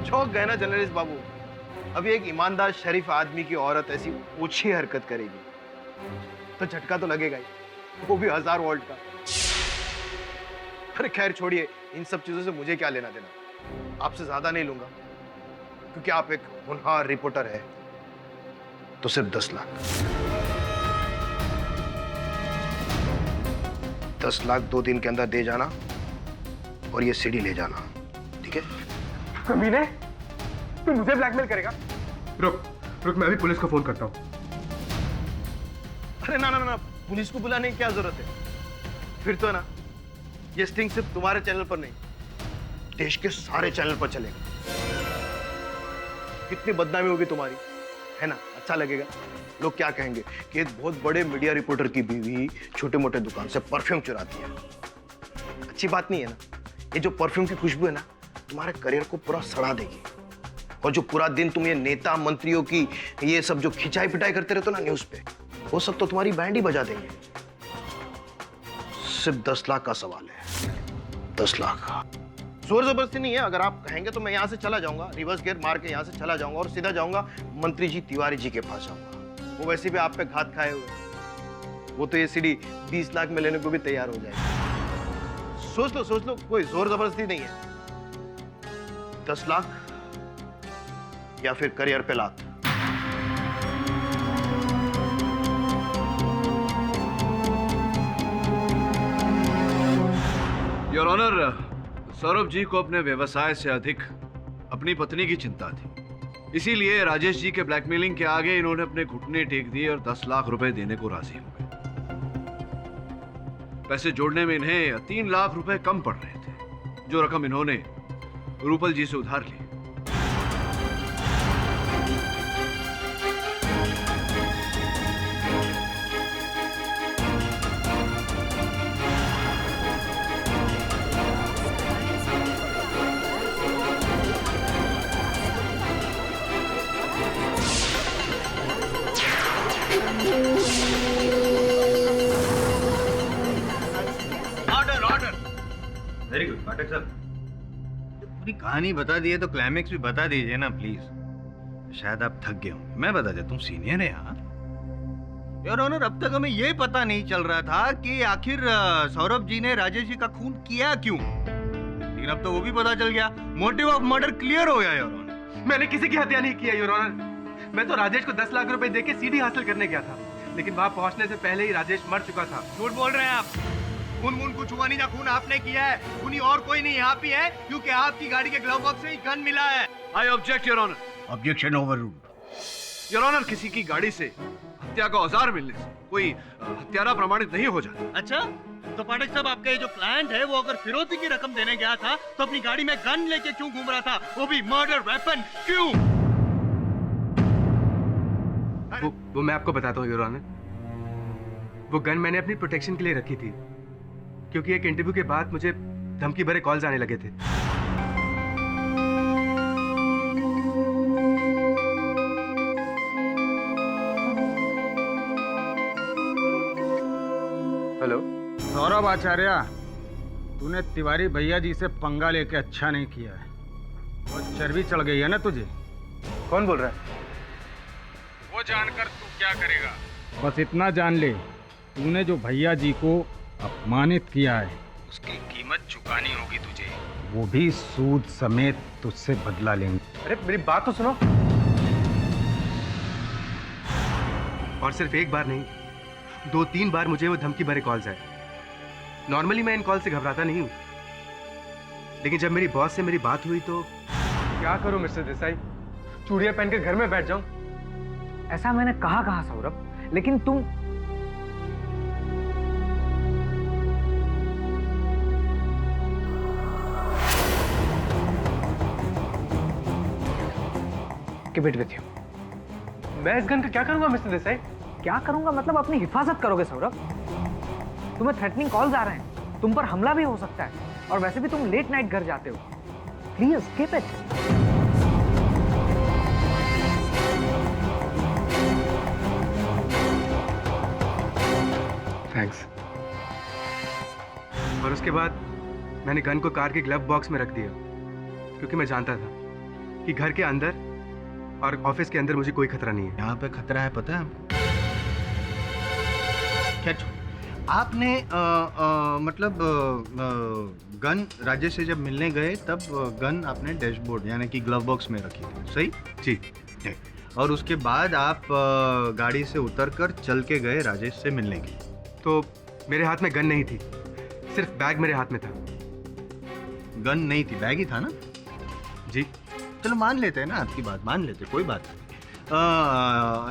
चौंक गए ना जर्नलिस्ट बाबू, अभी एक ईमानदार शरीफ आदमी की औरत ऐसी ऊंची हरकत करेगी तो झटका तो लगेगा ही, वो भी 1000 वोल्ट का। अरे खैर छोड़िए, इन सब चीजों से मुझे क्या लेना देना, आपसे ज्यादा नहीं लूंगा, क्योंकि आप एक होनहार रिपोर्टर है। तो सिर्फ 10 लाख। 10 लाख 2 दिन के अंदर दे जाना और ये सीडी ले जाना, ठीक है? कमीने, तू मुझे ब्लैकमेल करेगा? रुक रुक, मैं अभी पुलिस को फोन करता हूँ। अरे ना ना ना, पुलिस को बुलाने की क्या जरूरत है? फिर तो ना ये स्टिंग सिर्फ तुम्हारे चैनल पर नहीं, देश के सारे चैनल पर चलेगा। कितनी बदनामी होगी तुम्हारी, है ना? अच्छा लगेगा। लोग क्या कहेंगे कि एक बहुत बड़े मीडिया रिपोर्टर की बीवी छोटे मोटे दुकान से परफ्यूम चुराती है। अच्छी बात नहीं है ना? ये जो परफ्यूम की खुशबू है ना, तुम्हारे करियर को पूरा सड़ा देगी। और जो पूरा दिन तुम ये नेता मंत्रियों की ये सब जो खिंचाई पिटाई करते रहते हो ना न्यूज पे, वो सब तो तुम्हारी बैंड ही बजा देंगे। सिर्फ 10 लाख का सवाल है, 10 लाख। जोर जबरदस्ती नहीं है। अगर आप कहेंगे तो मैं यहाँ से चला जाऊंगा, रिवर्स गियर मार के यहाँ से चला जाऊंगा और सीधा जाऊंगा मंत्री जी तिवारी जी के पास जाऊंगा। वो वैसे भी आप पे घात खाए हुए, वो तो ये सीडी 20 लाख में लेने को भी तैयार हो जाएगी। सोच लो, कोई जोर जबरदस्ती नहीं है। 10 लाख या फिर करियर पे लात। योर ऑनर, सौरभ जी को अपने व्यवसाय से अधिक अपनी पत्नी की चिंता थी, इसीलिए राजेश जी के ब्लैकमेलिंग के आगे इन्होंने अपने घुटने टेक दिए और 10 लाख रुपए देने को राजी हो गए। पैसे जोड़ने में इन्हें 3 लाख रुपए कम पड़ रहे थे, जो रकम इन्होंने रूपल जी से उधार ली। वेरी गुड पाठक साहब, पूरी कहानी बता दी है तो क्लाइमेक्स भी बता दीजिए ना प्लीज। शायद आप थक गए होंगे, मैं बता देता हूँ। सीनियर है यहाँ। योर ऑनर, अब तक हमें ये पता नहीं चल रहा था कि आखिर सौरभ जी ने राजेश जी का खून किया क्यों, लेकिन अब तो वो भी पता चल गया। मोटिव ऑफ मर्डर क्लियर हो गया योर ऑनर। मैंने किसी की हत्या नहीं की है योर ऑनर। मैं तो राजेश को 10 लाख रुपए देके सीडी हासिल करने गया था, लेकिन वहां पहुंचने से पहले ही राजेश मर चुका था। झूठ बोल रहे हैं आप। खून कुछ हुआ नहीं था, खून आपने किया है। खूनी और कोई नहीं, आप ही है, क्योंकि आपकी गाड़ी के ग्लव बॉक्स में ही गन मिला है। I object your honour. Objection overruled. Your honour, किसी की गाड़ी से हत्या का औजार मिलने से कोई हत्यारा प्रमाणित नहीं हो जाता। अच्छा, तो पाठक साहब, आपका ये जो क्लाइंट है वो अगर फिरौती की रकम देने गया था तो अपनी गाड़ी में गन लेके क्यों घूम रहा था, वो भी मर्डर वेपन, क्यों? वो मैं आपको बताता हूँ योर ऑनर। वो गन मैंने अपनी प्रोटेक्शन के लिए रखी थी, क्योंकि एक इंटरव्यू के बाद मुझे धमकी भरे कॉल्स आने लगे थे। हेलो सौरभ आचार्य, तूने तिवारी भैया जी से पंगा लेके अच्छा नहीं किया है, और चर्बी चढ़ गई है ना तुझे। कौन बोल रहा है? वो जानकर तू क्या करेगा? बस इतना जान ले, तूने जो भैया जी को अपमानित किया है उसकी कीमत चुकानी होगी तुझे, वो भी सूद समेत तुझसे बदला लेंगे। अरे मेरी बात तो सुनो। और सिर्फ एक बार नहीं, 2-3 बार मुझे वो धमकी भरे कॉल्स आए। नॉर्मली मैं इन कॉल से घबराता नहीं हूँ, लेकिन जब मेरी बॉस से मेरी बात हुई तो क्या करूं मिस्टर देसाई? चूड़ियां पहनकर घर में बैठ जाऊं? ऐसा मैंने कहा सौरभ, लेकिन तुम Keep it with you. मैं इस गन का क्या करूंगा मिस्टर देसाई? क्या करूंगा मतलब अपनी हिफाजत करोगे सौरभ? तुम्हें थ्रेटनिंग कॉल्स आ रहे हैं, तुम पर हमला भी हो सकता है, और वैसे भी तुम लेट नाइट घर जाते हो। Please keep it. थैंक्स। और उसके बाद मैंने गन को कार के ग्लव बॉक्स में रख दिया, क्योंकि मैं जानता था कि घर के अंदर और ऑफिस के अंदर मुझे कोई खतरा नहीं है। यहाँ पे खतरा है, पता है हमको? क्या आपने मतलब गन राजेश से जब मिलने गए तब गन आपने डैशबोर्ड यानी कि ग्लव बॉक्स में रखी थी, सही? जी। और उसके बाद आप गाड़ी से उतरकर चल के गए राजेश से मिलने के लिए। तो मेरे हाथ में गन नहीं थी, सिर्फ बैग मेरे हाथ में था। गन नहीं थी, बैग ही था ना? जी। चलो मान लेते हैं ना, आपकी बात मान लेते, कोई बात नहीं।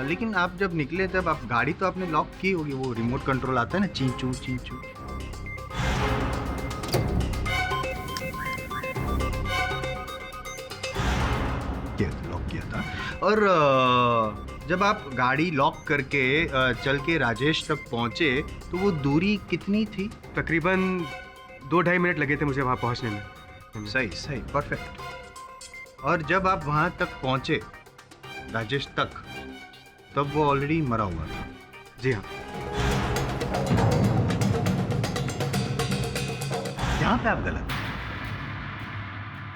लेकिन आप जब निकले तब आप गाड़ी तो आपने लॉक की होगी, वो रिमोट कंट्रोल आता है ना, चींचू चींचू। लॉक किया था। और जब आप गाड़ी लॉक करके चल के राजेश तक पहुंचे तो वो दूरी कितनी थी? तकरीबन 2-2.5 मिनट लगे थे मुझे वहाँ पहुँचने में। सही सही, परफेक्ट। और जब आप वहाँ तक पहुंचे राजेश तक, तब वो ऑलरेडी मरा हुआ था। जी हाँ। यहाँ पे आप गलत हैं।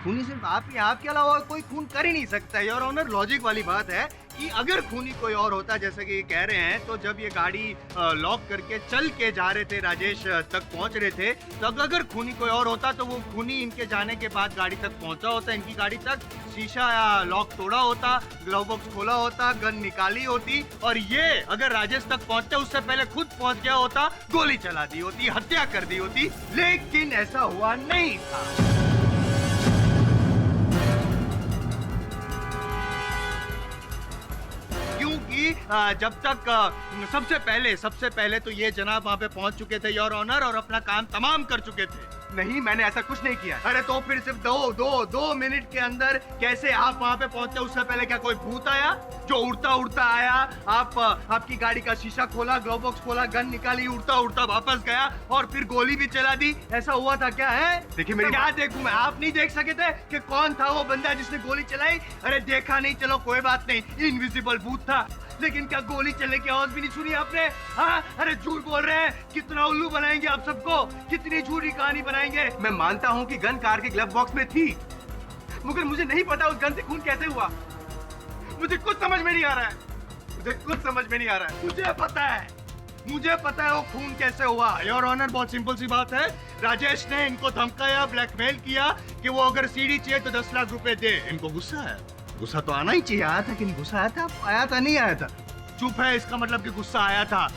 खूनी सिर्फ आप ही, आपके अलावा कोई खून कर ही नहीं सकता है। योर ऑनर, लॉजिक वाली बात है कि अगर खूनी कोई और होता, जैसे कि ये कह रहे हैं, तो जब ये गाड़ी लॉक करके चल के जा रहे थे, राजेश तक पहुंच रहे थे, तो अगर खूनी कोई और होता तो वो खूनी इनके जाने के बाद गाड़ी तक पहुंचा होता, इनकी गाड़ी तक, शीशा या लॉक तोड़ा होता, ग्लव बॉक्स खोला होता, गन निकाली होती, और ये अगर राजेश तक पहुंचते उससे पहले खुद पहुंच गया होता, गोली चला दी होती, हत्या कर दी होती। लेकिन ऐसा हुआ नहीं था। जब तक सबसे पहले तो ये जनाब वहाँ पे पहुंच चुके थे योर ऑनर, और अपना काम तमाम कर चुके थे। नहीं, मैंने ऐसा कुछ नहीं किया। अरे तो फिर सिर्फ दो मिनट के अंदर कैसे आप वहाँ पे पहुंचे? उससे पहले क्या कोई भूत आया जो उड़ता उड़ता आया, आपकी गाड़ी का शीशा खोला, ग्लव बॉक्स खोला, गन निकाली, उड़ता उड़ता वापस गया और फिर गोली भी चला दी? ऐसा हुआ था क्या? है देखिए मेरी क्या देखूं मैं? आप नहीं देख सके थे कि कौन था वो बंदा जिसने गोली चलाई? अरे देखा नहीं, चलो कोई बात नहीं, इनविजिबल भूत था, लेकिन क्या गोली चलने की आवाज भी नहीं सुनी आपने? हाँ, अरे झूठ बोल रहे हैं। कितना उल्लू बनाएंगे आप सबको, कितनी झूठी कहानी बनाएंगे? मैं मानता हूँ कि गन कार के ग्लव बॉक्स में थी, मगर मुझे नहीं पता उस गन से खून कैसे हुआ। मुझे कुछ समझ में नहीं आ रहा है, मुझे पता है वो खून कैसे हुआ। योर ऑनर, बहुत सिंपल सी बात है। राजेश ने इनको धमकाया, ब्लैकमेल किया कि वो अगर सीडी चाहिए तो 10 लाख रुपए दे। इनको गुस्सा है, गुस्सा तो आना ही चाहिए। आया था कि नहीं गुस्सा? आया था नहीं आया था? चुप है, इसका मतलब कि गुस्सा आया था।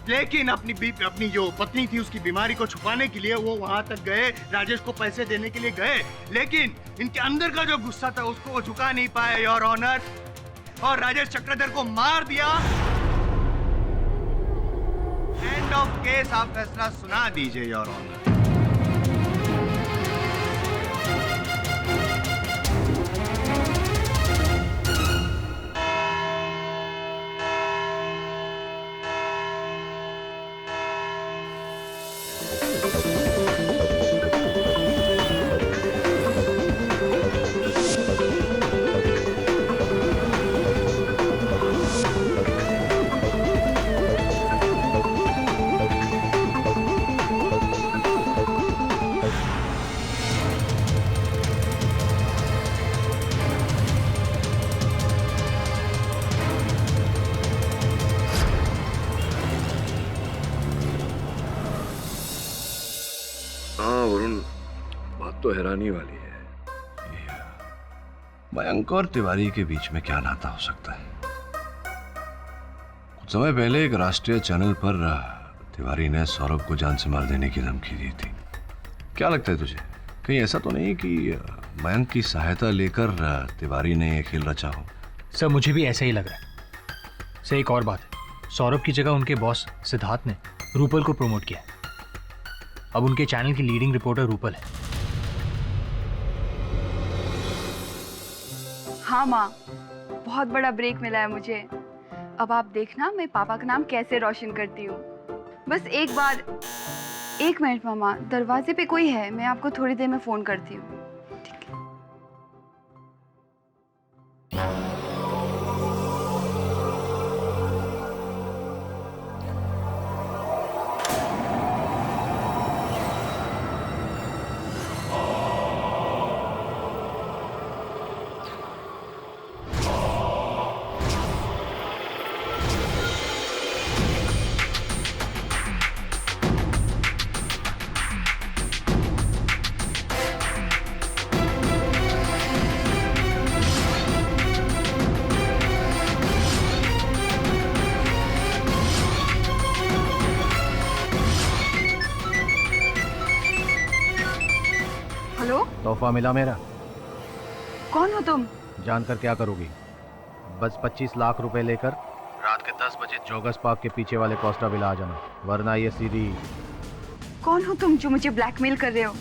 लेकिन अपनी जो पत्नी थी उसकी बीमारी को छुपाने के लिए वो वहां तक गए, राजेश को पैसे देने के लिए गए, लेकिन इनके अंदर का जो गुस्सा था उसको वो झुका नहीं पाए योर ऑनर, और राजेश चक्रधर को मार दिया। End of case. आप फैसला सुना दीजिए योर ऑनर। तो हैरानी वाली है, मयंक और तिवारी के बीच में क्या नाता हो सकता है? कुछ समय पहले एक राष्ट्रीय चैनल पर तिवारी ने सौरभ को जान से मार देने की धमकी दी थी। क्या लगता है तुझे, कहीं ऐसा तो नहीं कि मयंक की सहायता लेकर तिवारी ने यह खेल रचा हो? सर, मुझे भी ऐसा ही लग रहा है। सर, एक और बात है, सौरभ की जगह उनके बॉस सिद्धार्थ ने रूपल को प्रमोट किया है। अब उनके चैनल की लीडिंग रिपोर्टर रूपल है। हाँ माँ, बहुत बड़ा ब्रेक मिला है मुझे। अब आप देखना मैं पापा का नाम कैसे रोशन करती हूँ। बस एक बार, 1 मिनट मामा, दरवाजे पे कोई है, मैं आपको थोड़ी देर में फोन करती हूँ। तोहफा मिला मेरा। कौन हो तुम? जानकर क्या करोगी? बस 25 लाख रुपए लेकर रात के 10 बजे जोगस पार्क के पीछे वाले कोस्टा विला आ जाना, वरना ये सीडी। कौन हो तुम जो मुझे ब्लैकमेल कर रहे हो?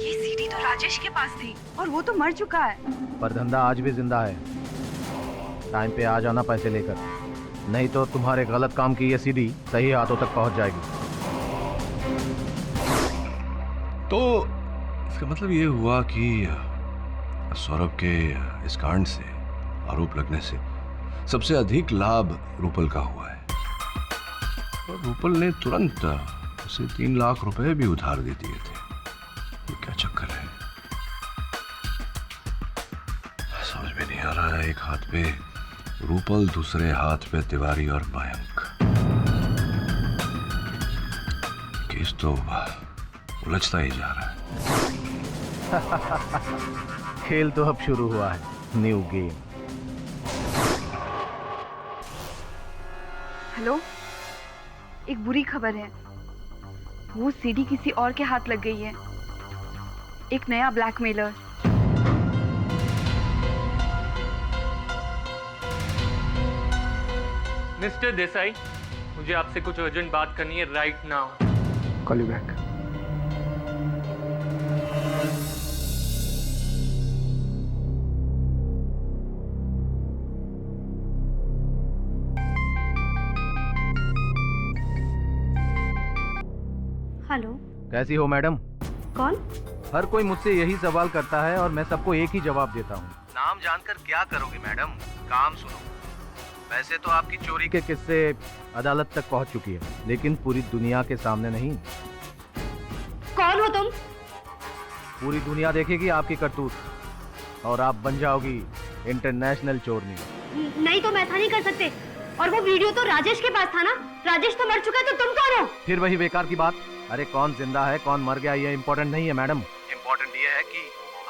ये सीडी तो राजेश के पास थी और वो तो मर चुका है। पर धंधा आज भी जिंदा है। टाइम पे आ जाना पैसे लेकर, नहीं तो तुम्हारे गलत काम की ये सीडी सही हाथों तक पहुंच जाएगी। तो इसका मतलब ये हुआ कि सौरभ के इस कांड से, आरोप लगने से सबसे अधिक लाभ रूपल का हुआ है और रूपल ने तुरंत उसे 3 लाख रुपए भी उधार दे दिए थे। ये क्या चक्कर है, समझ में नहीं आ रहा है। एक हाथ पे रूपल, दूसरे हाथ पे तिवारी और मयंक। केस तो उलझता ही जा रहा है। खेल तो अब शुरू हुआ है, न्यू गेम। हेलो, एक बुरी खबर है। वो सीडी किसी और के हाथ लग गई है। एक नया ब्लैकमेलर। मिस्टर देसाई, मुझे आपसे कुछ अर्जेंट बात करनी है right now. Call you back. Hello, कैसी हो मैडम? कौन? हर कोई मुझसे यही सवाल करता है और मैं सबको एक ही जवाब देता हूँ। नाम जानकर क्या करोगे मैडम? काम सुनो। वैसे तो आपकी चोरी के किस्से अदालत तक पहुँच चुकी है, लेकिन पूरी दुनिया के सामने नहीं। कौन हो तुम? पूरी दुनिया देखेगी आपकी करतूत और आप बन जाओगी इंटरनेशनल चोरनी। नहीं तो मैं ऐसा नहीं कर सकते। और वो वीडियो तो राजेश के पास था ना? राजेश तो मर चुका है, तो तुम कौन हो? फिर वही बेकार की बात। अरे कौन जिंदा है कौन मर गया ये इम्पोर्टेंट नहीं है मैडम। इम्पोर्टेंट ये है कि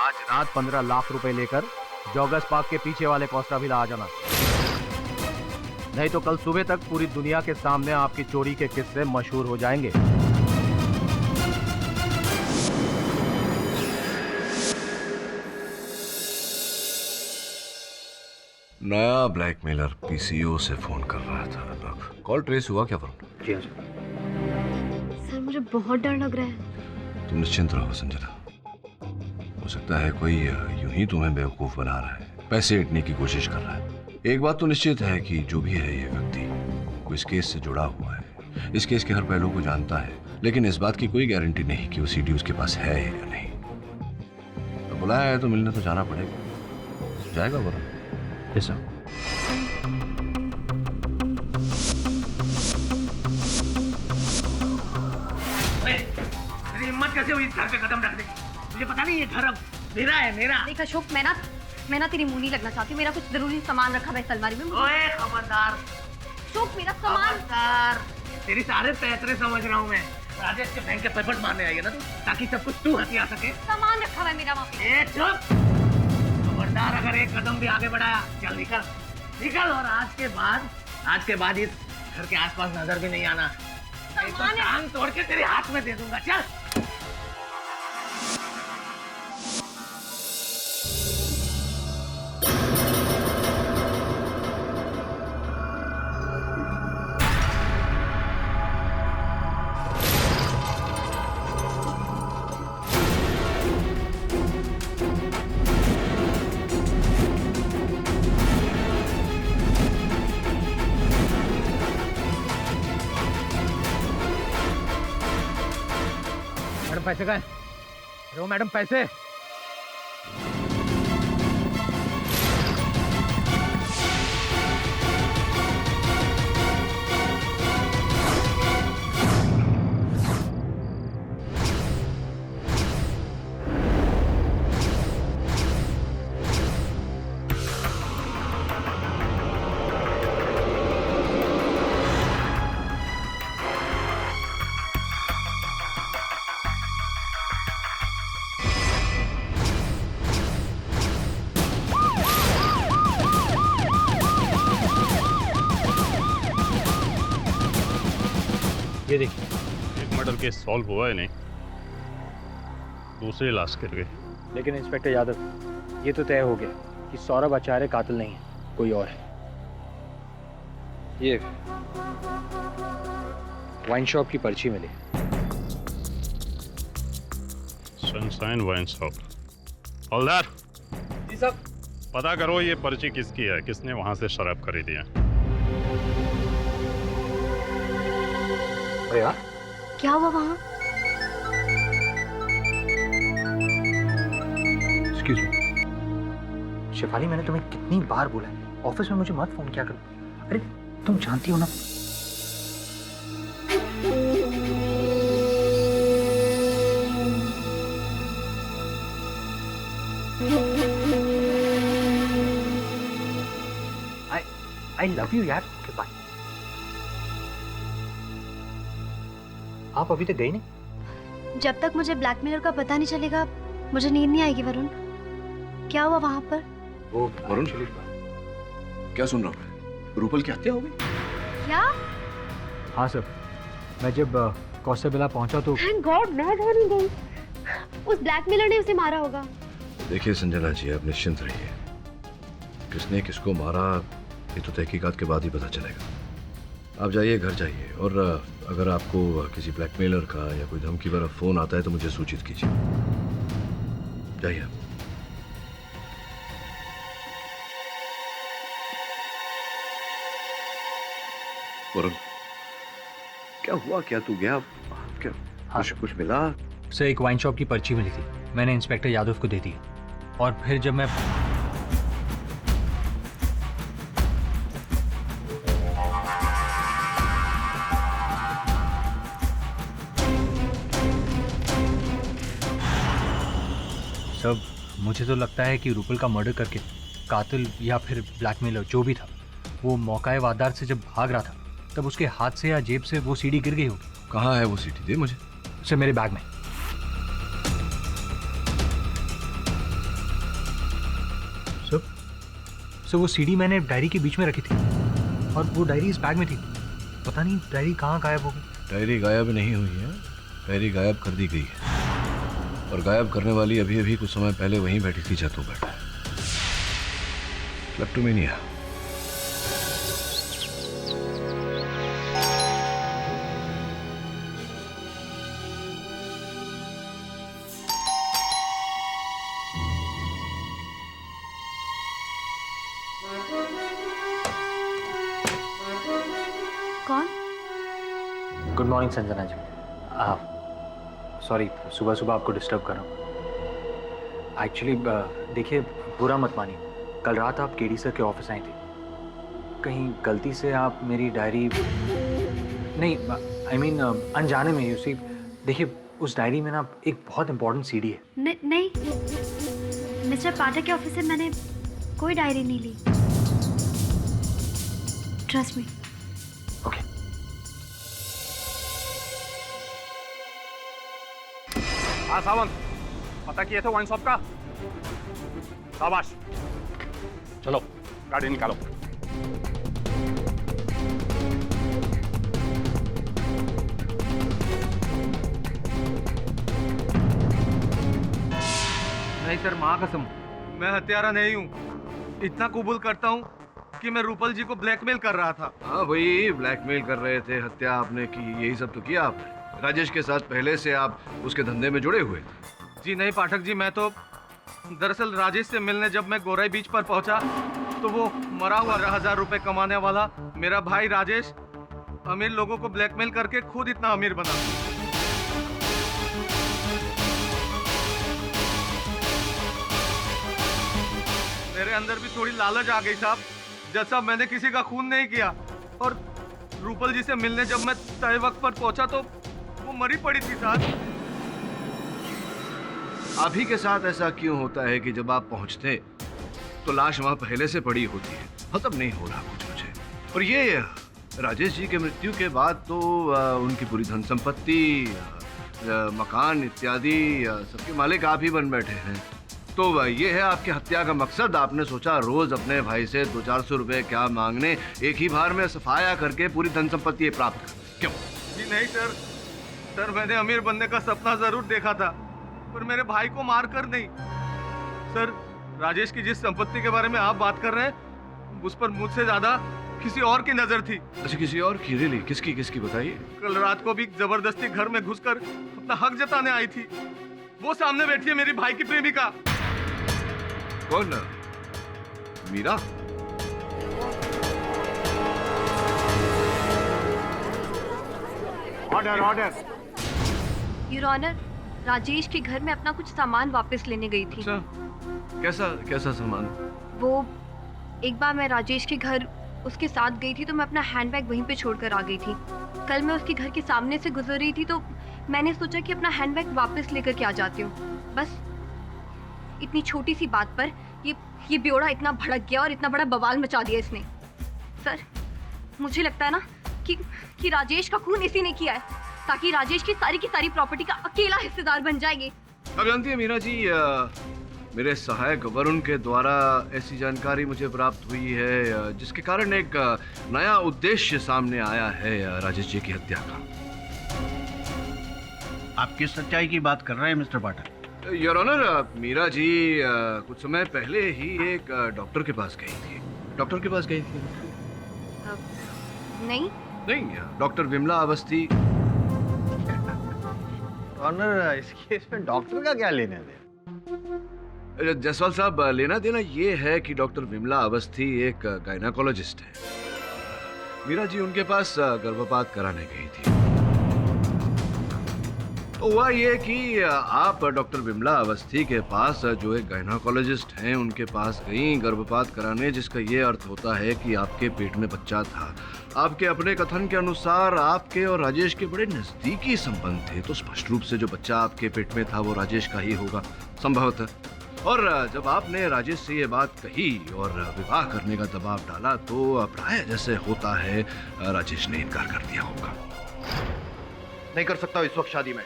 आज रात 15 लाख रुपए लेकर जॉगर्स पार्क के पीछे वाले कोस्टा विला आ जाना, नहीं तो कल सुबह तक पूरी दुनिया के सामने आपकी चोरी के किस्से मशहूर हो जाएंगे। नया ब्लैकमेलर पीसीओ से फोन कर रहा था। कॉल ट्रेस हुआ क्या फॉर्म? जी सर, मुझे बहुत डर लग रहा है। तुम निश्चिंत रहो संजना। हो सकता है कोई यूं ही तुम्हें बेवकूफ बना रहा है, पैसे ऐंठने की कोशिश कर रहा है। एक बात तो निश्चित है कि जो भी है ये व्यक्ति वो इस केस से जुड़ा हुआ है, इस केस के हर पहलू को जानता है, लेकिन इस बात की कोई गारंटी नहीं कि वो सीडी उसके पास है या नहीं। तो बुलाया है तो मिलने तो जाना पड़ेगा। जाएगा बोला? Yes sir. तेरी हिम्मत कैसे हुई इस घर पे कदम रखने की? मुझे पता नहीं ये घर अब मेरा है, मेरा। देख अशोक, मैं ना तेरी मुंह नहीं लगना चाहती। मेरा कुछ जरूरी सामान रखा है इस अलमारी में। ओए खबरदार अशोक, मेरा सामान। खबरदार, तेरी सारे पैतरे समझ रहा हूँ मैं। राजेश के बैंक के पेपर मारने आई है ना तू, ताकि सब कुछ तू हथिया सके। सामान रखा है मेरा वहाँ पे। ए चुप! खबरदार, अगर एक कदम भी आगे बढ़ाया, चल निकल निकल। और आज के बाद इस घर के आसपास नजर भी नहीं आना। नहीं तो टांग तोड़ के तेरे हाथ में दे दूंगा। चल। पैसे कहाँ हैं? अरे वो मैडम पैसे। ये देखिए, एक मर्डर केस सॉल्व हुआ है नहीं? दूसरी लाश गिर गई। लेकिन इंस्पेक्टर यादव, ये तो तय हो गया कि सौरभ आचार्य कातिल नहीं है, कोई और है। ये वाइन शॉप की पर्ची मिली। Sunshine wine shop. Havaldar ji साहब। पता करो ये पर्ची किसकी है, किसने वहां से शराब खरीदी है। अरे यार, क्या हुआ वहाँ? एक्सक्यूज मी शिफाली, मैंने तुम्हें कितनी बार बोला है ऑफिस में मुझे मत फोन किया करो। अरे तुम जानती हो ना। I love you यार। Okay, bye। आप अभी तक गई नहीं? जब तक मुझे ब्लैकमेलर का पता नहीं चलेगा मुझे नींद नहीं आएगी। वरुण, क्या हुआ वहाँ पर? वो वरुण, क्या सुन रहा हूँ? रूपल की हत्या हो गई? क्या? हाँ सर, मैं जब कौशबिला पहुंचा तो थैंक गॉड मैं घर नहीं गई। उस ब्लैकमेलर ने उसे मारा होगा। देखिए संजना जी, आप निश्चिंत रहिए। किसने किसको मारा ये तो तहकीकात के बाद ही पता चलेगा। आप जाइए, घर जाइए, और अगर आपको किसी ब्लैकमेलर का या कोई धमकी भरा फोन आता है तो मुझे सूचित कीजिए। जाइए आप। वरुण, क्या हुआ? क्या तू गया? क्या कुछ मिला? सर, एक वाइन शॉप की पर्ची मिली थी, मैंने इंस्पेक्टर यादव को दे दी। और फिर जब मैं सब, मुझे तो लगता है कि रूपल का मर्डर करके कातिल या फिर ब्लैकमेलर जो भी था, वो मौकाए वारदात से जब भाग रहा था तब उसके हाथ से या जेब से वो सीडी गिर गई होगी। कहाँ है वो सीडी? दे मुझे। सर, मेरे बैग में। सर वो सीडी मैंने डायरी के बीच में रखी थी और वो डायरी इस बैग में थी। पता नहीं डायरी कहाँ गायब हो गई। डायरी गायब नहीं हुई है, डायरी गायब कर दी गई है, और गायब करने वाली अभी अभी कुछ समय पहले वहीं बैठी थी जहाँ तू बैठा है। क्लेप्टोमेनिया। कौन? Good morning Sanjana ji. Sorry सुबह सुबह आपको डिस्टर्ब कर रहा हूँ। एक्चुअली देखिए, बुरा मत मानिए, कल रात आप केडी सर के ऑफिस आई थी। कहीं गलती से आप मेरी डायरी नहीं, आई मीन अनजाने में, यू सी, देखिए उस डायरी में ना एक बहुत इंपॉर्टेंट सीडी है। नहीं, मिस्टर पाठक के ऑफिस से मैंने कोई डायरी नहीं ली। Trust me. ओके। हाँ सावंत, पता किए थे वाइन शॉप का? शाबाश, चलो गाड़ी निकालो। नहीं सर, माँ कसम मैं हत्यारा नहीं हूँ। इतना कबूल करता हूँ कि मैं रूपल जी को ब्लैकमेल कर रहा था। हाँ भाई, ब्लैकमेल कर रहे थे, हत्या आपने की, यही सब तो किया आपने। राजेश के साथ पहले से आप उसके धंधे में जुड़े हुए थे। जी नहीं पाठक जी, मैं तो दरअसल राजेश से मिलने जब मैं गोराई बीच पर पहुंचा तो वो मरा हुआ 1000 रुपए कमाने वाला मेरा भाई राजेश अमीर लोगों को ब्लैकमेल करके खुद इतना अमीर बना। मेरे अंदर भी थोड़ी लालच आ गई साहब। जैसा मैंने किसी का खून नहीं किया, और रूपल जी से मिलने जब मैं तय वक्त पर पहुंचा तो वो मरी पड़ी थी साहब। आप ही के साथ ऐसा क्यों होता है कि जब आप पहुंचते तो लाश वहां पहले से पड़ी होती है? खत्म नहीं हो रहा कुछ मुझे। और ये राजेश जी के मृत्यु के बाद तो उनकी पूरी धन संपत्ति, मकान इत्यादि सबके मालिक आप ही बन बैठे हैं। तो ये है आपकी हत्या का मकसद? आपने सोचा रोज अपने भाई से 200-400 रुपए क्या मांगने, एक ही बार में सफाया करके पूरी धन संपत्ति प्राप्त कर? क्यों? जी नहीं सर, मैंने अमीर बनने का सपना जरूर देखा था, पर मेरे भाई को मारकर नहीं। सर, राजेश की जिस संपत्ति के बारे में आप बात कर रहे हैं उस पर मुझसे ज्यादा किसी और की नजर थी। अच्छा, किसी और की? रियली? किसकी किसकी बताइए। कल रात को भी जबरदस्ती घर में घुसकर अपना हक जताने आई थी। वो सामने बैठी है मेरी भाई की प्रेमिका। कौन? Meera? Order order. Your honour, Rajesh के घर में अपना कुछ सामान वापस लेने गई थी। कैसा कैसा सामान? वो एक बार मैं राजेश के घर उसके साथ गई थी तो मैं अपना हैंडबैग वहीं पे छोड़कर आ गई थी। कल मैं उसके घर के सामने से गुजर रही थी तो मैंने सोचा कि अपना हैंडबैग वापस लेकर के आ जाती हूँ। बस इतनी छोटी सी बात पर ये बेवड़ा इतना भड़क गया और इतना बड़ा बवाल मचा दिया इसने। सर, मुझे लगता है ना कि राजेश का खून इसी ने किया है ताकि राजेश की सारी प्रॉपर्टी का अकेला हिस्सेदार बन जाएंगे। अब जानती है मीरा जी, मेरे सहायक वरुण के द्वारा ऐसी जानकारी मुझे प्राप्त हुई है जिसके कारण एक नया उद्देश्य सामने आया है राजेश जी की हत्या का। आप किस सच्चाई की बात कर रहे हैं mister Pathak? Your honour, Meera ji कुछ समय पहले ही एक डॉक्टर के पास गई थी। डॉक्टर के पास गई थी? नहीं, डॉक्टर विमला अवस्थी। ऑनर, इस केस में डॉक्टर का क्या लेना देना? जायसवाल साहब, लेना देना ये है कि डॉक्टर विमला अवस्थी एक गायनाकोलॉजिस्ट है। मीरा जी उनके पास गर्भपात कराने गई थी। तो हुआ ये कि आप डॉक्टर विमला अवस्थी के पास जो एक गायनाकोलॉजिस्ट हैं उनके पास गई गर्भपात कराने, जिसका ये अर्थ होता है कि आपके पेट में बच्चा था। आपके अपने कथन के अनुसार आपके और राजेश के बड़े नजदीकी संबंध थे, तो स्पष्ट रूप से जो बच्चा आपके पेट में था वो राजेश का ही होगा संभवतः। और जब आपने राजेश से ये बात कही और विवाह करने का दबाव डाला तो प्राय जैसे होता है राजेश ने इनकार कर दिया होगा। नहीं कर सकता इस वक्त शादी में।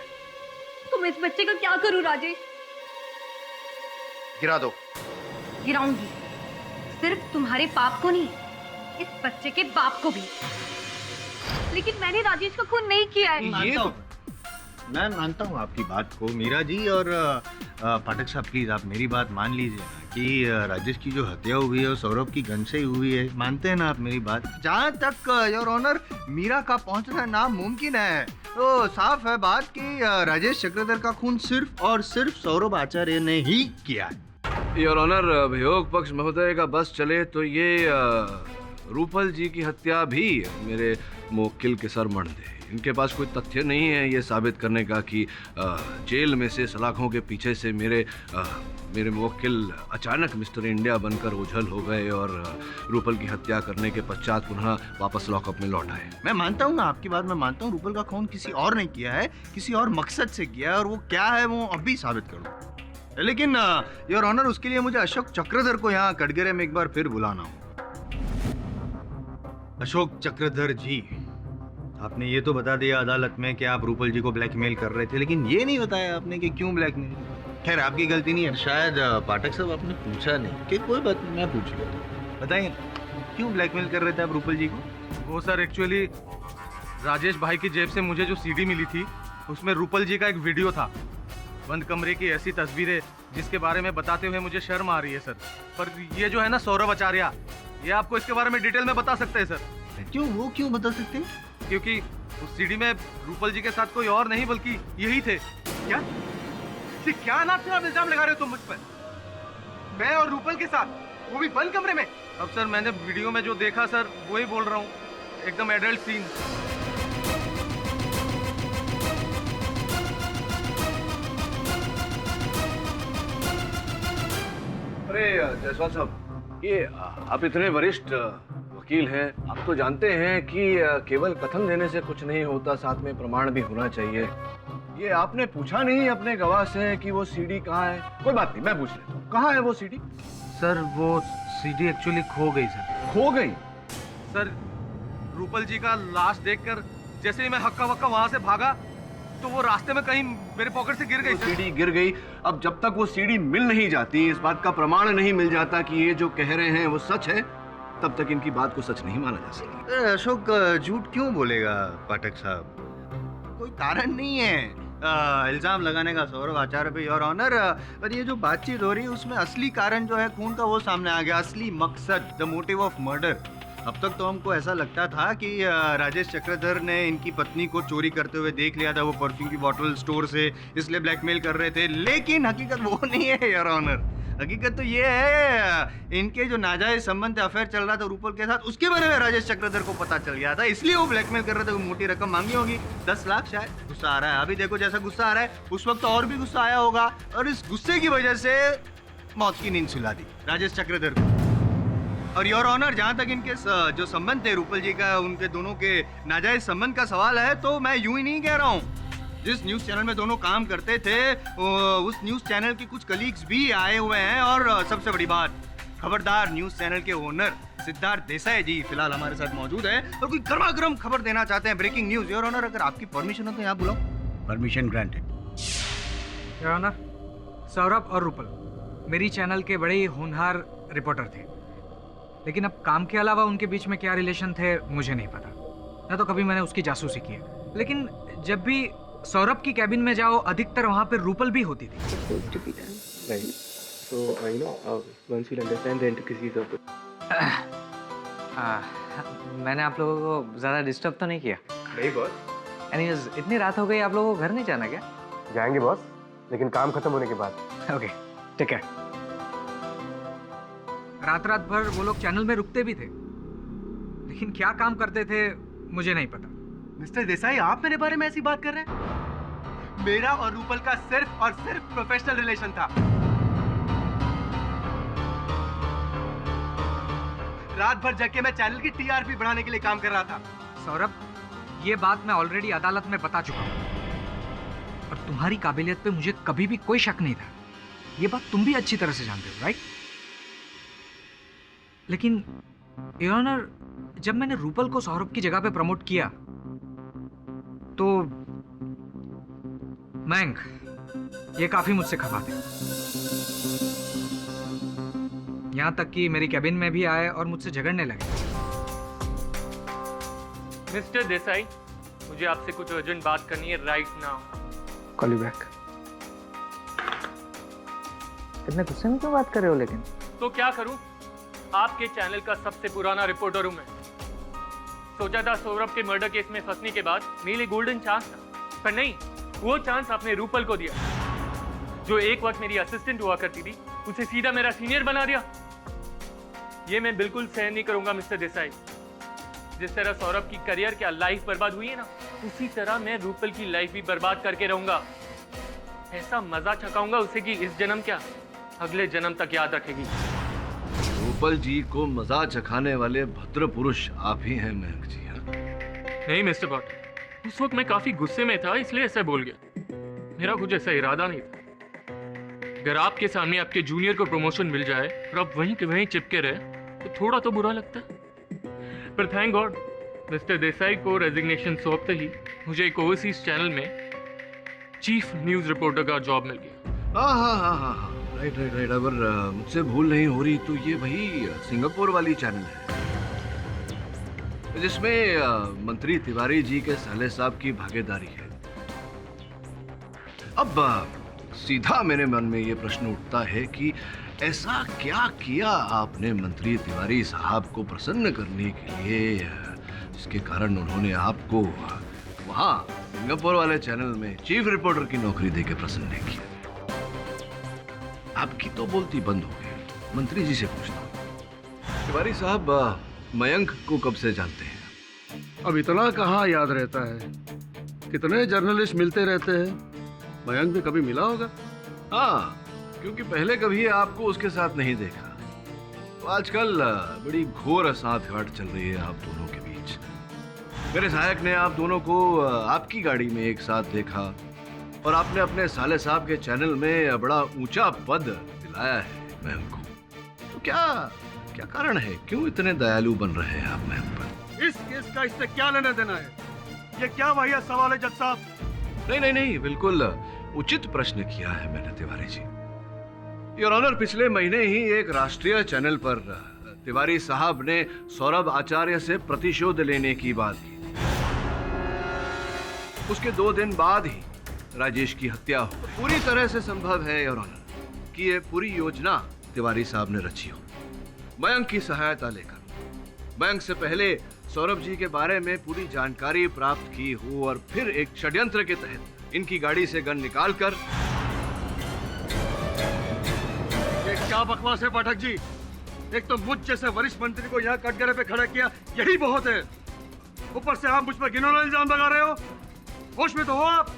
तुम इस बच्चे का क्या करूं राजेश? गिरा दो। गिराऊंगी, सिर्फ तुम्हारे पाप को नहीं, इस बच्चे के बाप को भी। लेकिन मैंने राजेश का खून नहीं किया है। मैं मानता हूँ आपकी बात को मीरा जी, और पाठक साहब प्लीज आप मेरी बात मान लीजिए ना कि राजेश की जो हत्या हुई है वो सौरभ की गन से ही हुई है। मानते हैं ना आप मेरी बात? जहाँ तक योर ऑनर मीरा का पहुँचना नामुमकिन है, तो साफ है बात कि राजेश चक्रधर का खून सिर्फ और सिर्फ सौरभ आचार्य ने ही किया है। योर ऑनर, अभियोग पक्ष महोदय का बस चले तो ये रूपल जी की हत्या भी मेरे मुवक्किल के सर मढ़ दे। इनके पास कोई तथ्य नहीं है ये साबित करने का कि जेल में से सलाखों के पीछे से मेरे मुवक्किल अचानक मिस्टर इंडिया बनकर ओझल हो गए और रूपल की हत्या करने के पश्चात पुनः वापस लॉकअप में लौट आए। मैं मानता हूँ ना आपकी बात, मैं मानता हूँ रूपल का खून किसी और ने किया है, किसी और मकसद से किया है, और वो क्या है वो अभी साबित करूँ। लेकिन योर ऑनर, उसके लिए मुझे अशोक चक्रधर को यहाँ कटघरे में एक बार फिर बुलाना हो। अशोक चक्रधर जी, आपने ये तो बता दिया अदालत में कि आप रूपल जी को ब्लैकमेल कर रहे थे, लेकिन ये नहीं बताया आपने कि क्यों ब्लैकमेल। खैर आपकी गलती नहीं है, शायद पाठक साहब आपने पूछा नहीं कि कोई बात नहीं, मैं पूछ लेता हूँ। बताइए क्यों ब्लैकमेल कर रहे थे आप रूपल जी को? वो सर एक्चुअली राजेश भाई की जेब से मुझे जो सीडी मिली थी उसमें रूपल जी का एक वीडियो था। बंद कमरे की ऐसी तस्वीरें जिसके बारे में बताते हुए मुझे शर्म आ रही है सर। पर ये जो है ना सौरभ आचार्य, ये आपको इसके बारे में डिटेल में बता सकते हैं सर। क्यों? वो क्यों बता सकते हैं? क्योंकि उस सीडी में रूपल जी के साथ कोई और नहीं बल्कि यही थे। क्या क्या नाम से आप इल्जाम लगा रहे हो तुम मुझ पर? मैं और रूपल के साथ, वो भी बंद कमरे में? अब सर मैंने वीडियो में जो देखा सर वही बोल रहा हूँ, एकदम एडल्ट सीन। अरे जायसवाल साहब, ये आप इतने वरिष्ठ वकील हैं, आप तो जानते हैं कि केवल कथन देने से कुछ नहीं होता, साथ में प्रमाण भी होना चाहिए। ये आपने पूछा नहीं अपने गवाह से कि वो सीडी कहाँ है? कोई बात नहीं, मैं पूछ लेता हूँ, कहाँ है वो सीडी? सर वो सीडी एक्चुअली खो गई सर। खो गई? सर रूपल जी का लाश देखकर जैसे ही मैं हक्का वक्का वहां से भागा तो वो रास्ते में कहीं मेरे पॉकेट से गिर गई। सीडी गिर गई। अब जब तक वो सीडी मिल नहीं जाती, इस बात का प्रमाण नहीं मिल जाता कि ये जो कह रहे हैं वो सच है, तब तक इनकी बात को सच नहीं माना जा सकता। अशोक झूठ क्यों बोलेगा पाठक साहब? कोई कारण नहीं है। इल्जाम लगाने का सौरभ आचार्य पे, योर ऑनर। पर ये जो बातचीत हो रही है उसमें असली कारण जो है खून का वो सामने आ गया, असली मकसद, द मोटिव ऑफ मर्डर। अब तक तो हमको ऐसा लगता था कि राजेश चक्रधर ने इनकी पत्नी को चोरी करते हुए देख लिया था वो परफ्यूम की बोतल स्टोर से, इसलिए ब्लैकमेल कर रहे थे, लेकिन हकीकत वो नहीं है योर ऑनर। हकीकत तो ये है इनके जो नाजायज संबंध अफेयर चल रहा था रूपल के साथ, उसके बारे में राजेश चक्रधर को पता चल गया था, इसलिए वो ब्लैकमेल कर रहे थे। मोटी रकम मांगी होगी, 10 लाख शायद। गुस्सा आ रहा है, अभी देखो जैसा गुस्सा आ रहा है, उस वक्त और भी गुस्सा आया होगा, और इस गुस्से की वजह से मौत की नींद सुला दी राजेश चक्रधर को। और योर ऑनर, जहाँ तक इनके जो संबंध थे रूपल जी का, उनके दोनों के नाजायज संबंध का सवाल है, तो मैं यूं ही नहीं कह रहा हूँ। जिस न्यूज़ चैनल में दोनों काम करते थे उस न्यूज़ चैनल के कुछ कलीग्स भी आए हुए हैं, और सबसे बड़ी बात, खबरदार न्यूज़ चैनल के ओनर सिद्धार्थ देसाई जी फिलहाल हमारे साथ मौजूद है और कोई गर्मा-गर्म खबर देना चाहते हैं, ब्रेकिंग न्यूज़। योर ऑनर, अगर आपकी परमिशन हो तो यहाँ बुलाओ। Permission granted. Your honour, Saurabh और रूपल मेरी चैनल के बड़े ही होनहार रिपोर्टर थे, लेकिन अब काम के अलावा उनके बीच में क्या रिलेशन थे मुझे नहीं पता, ना तो कभी मैंने उसकी जासूसी की है। लेकिन जब भी सौरभ की कैबिन में जाओ, अधिकतर वहाँ पे रूपल भी होती थी। मैंने आप लोगों को ज़्यादा डिस्टर्ब तो नहीं किया? नहीं बॉस। एनीवेज, इतनी रात हो गई, आप लोगों को घर नहीं जाना क्या? जाएंगे बॉस, लेकिन काम खत्म होने के बाद। ओके, ठीक है। रात भर वो लोग चैनल में रुकते भी थे, लेकिन क्या काम करते थे मुझे नहीं पता। मिस्टर देसाई, आप मेरे बारे में ऐसी बात कर रहे हैं? मेरा और रूपल का सिर्फ और सिर्फ प्रोफेशनल रिलेशन था। रात भर जग के मैं चैनल की टीआरपी बढ़ाने के लिए काम कर रहा था। सौरभ, ये बात मैं ऑलरेडी अदालत में बता चुका हूँ, और तुम्हारी काबिलियत पे मुझे कभी भी कोई शक नहीं था। ये बात तुम भी अच्छी तरह से जानते हो, राइट? लेकिन योर ऑनर, जब मैंने रूपल को सौरभ की जगह पे प्रमोट किया तो मयंक ये काफी मुझसे खफा थे। यहां तक कि मेरी कैबिन में भी आए और मुझसे झगड़ने लगे। मिस्टर देसाई, मुझे आपसे कुछ अर्जेंट बात करनी है right now. Call you back. इतने गुस्से में क्यों बात कर रहे हो? लेकिन तो क्या करूं? आपके चैनल का सबसे पुराना रिपोर्टर हूं मैं। सोचा था सौरभ के मर्डर केस में फंसने के बाद मेरे लिए गोल्डन चांस था, पर नहीं, वो चांस आपने रूपल को दिया, जो एक वक्त मेरी असिस्टेंट हुआ करती थी, उसे सीधा मेरा सीनियर बना दिया। ये मैं बिल्कुल सहन नहीं करूंगा मिस्टर देसाई। जिस तरह सौरभ की करियर क्या लाइफ बर्बाद हुई है ना, उसी तरह मैं रूपल की लाइफ भी बर्बाद करके रहूंगा। ऐसा मजा चखाऊंगा उसे कि इस जन्म क्या, अगले जन्म तक याद रखेगी। रूपल जी को मजा चखाने वाले भद्र पुरुष आप ही हैं मयंक जी। नहीं मिस्टर भट्ट, उस वक्त मैं काफी गुस्से में था, इसलिए ऐसा बोल गया। मेरा कुछ ऐसा इरादा नहीं था। अगर आपके सामने आपके जूनियर को प्रमोशन मिल जाए और आप वहीं के वहीं चिपके रहे तो थोड़ा तो बुरा लगता है, पर थैंक गॉड मिस्टर देसाई को रेजिग्नेशन सौंपते ही मुझे एक ओवरसीज चैनल में चीफ न्यूज रिपोर्टर का जॉब मिल गया। हाँ, राइट। अगर मुझसे भूल नहीं हो रही तो ये वही सिंगापुर वाली चैनल है जिसमें मंत्री तिवारी जी के साले साहब की भागीदारी है। अब सीधा मेरे मन में ये प्रश्न उठता है कि ऐसा क्या किया आपने मंत्री तिवारी साहब को प्रसन्न करने के लिए जिसके कारण उन्होंने आपको वहां सिंगापुर वाले चैनल में चीफ रिपोर्टर की नौकरी देके प्रसन्न किया? आपकी तो बोलती बंद हो गई। मंत्री जी से पूछता हूँ, तिवारी साहब मयंक को कब से जानते हैं? अब इतना कहाँ याद रहता है, कितने जर्नलिस्ट मिलते रहते हैं, मयंक भी कभी मिला होगा। हाँ, क्योंकि पहले कभी आपको उसके साथ नहीं देखा, तो आजकल बड़ी घोर साठगांठ चल रही है आप दोनों के बीच। मेरे सहायक ने आप दोनों को आपकी गाड़ी में एक साथ देखा और आपने अपने साले साहब के चैनल में बड़ा ऊंचा पद दिलाया है मयंक को। तो क्या कारण है, क्यों इतने दयालु बन रहे हैं आप मयंक पर? इस केस का इससे क्या लेना देना है? ये क्या वाहियात सवाल है जज साहब? नहीं, बिल्कुल उचित प्रश्न किया है मैंने तिवारी जी। योर ऑनर, पिछले महीने ही एक राष्ट्रीय चैनल पर तिवारी साहब ने सौरभ आचार्य से प्रतिशोध लेने की बात की थी। उसके 2 दिन बाद ही राजेश की हत्या हो। पूरी तरह से संभव है योर ऑनर कि ये पूरी योजना तिवारी साहब ने रची हो, मयंक की सहायता लेकर। मयंक से पहले सौरभ जी के बारे में पूरी जानकारी प्राप्त की हो और फिर एक षड्यंत्र के तहत इनकी गाड़ी से गन निकालकर। ये क्या बकवास है पाठक जी? एक तो मुझ जैसे वरिष्ठ मंत्री को यहाँ कटघरे पे खड़ा किया, यही बहुत है। ऊपर से आप मुझ पर घिनौना इल्जाम लगा रहे हो। होश में तो हो आप?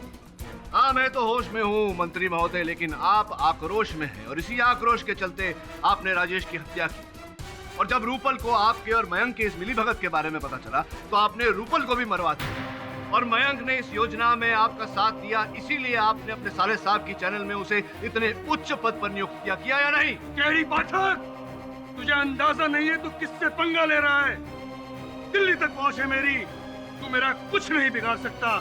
हाँ, मैं तो होश में हूँ मंत्री महोदय, लेकिन आप आक्रोश में हैं और इसी आक्रोश के चलते आपने राजेश की हत्या की। और जब रूपल को आपके और मयंक के इस मिलीभगत के बारे में पता चला तो आपने रूपल को भी मरवा दिया। और मयंक ने इस योजना में आपका साथ दिया, इसीलिए आपने अपने साले साहब की चैनल में उसे इतने उच्च पद पर नियुक्त किया या नहीं? केडी पाठक, तुझे अंदाजा नहीं है तू किससे पंगा ले रहा है। दिल्ली तक पहुंच है मेरी, तू मेरा कुछ नहीं बिगाड़ सकता।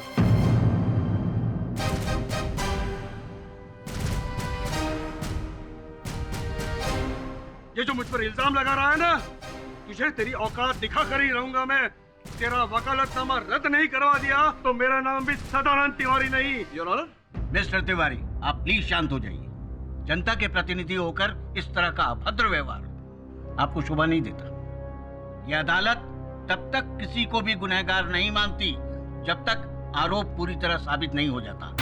ये जो मुझ पर इल्जाम लगा रहा है ना, तुझे तेरी औकात दिखा कर ही रहूंगा मैं। तेरा वकालतनामा रद्द नहीं करवा दिया तो मेरा नाम भी सदानंद तिवारी नहीं। Your honour. मिस्टर तिवारी, आप प्लीज शांत हो जाइए। जनता के प्रतिनिधि होकर इस तरह का अभद्र व्यवहार आपको शोभा नहीं देता। यह अदालत तब तक किसी को भी गुनहगार नहीं मानती जब तक आरोप पूरी तरह साबित नहीं हो जाता।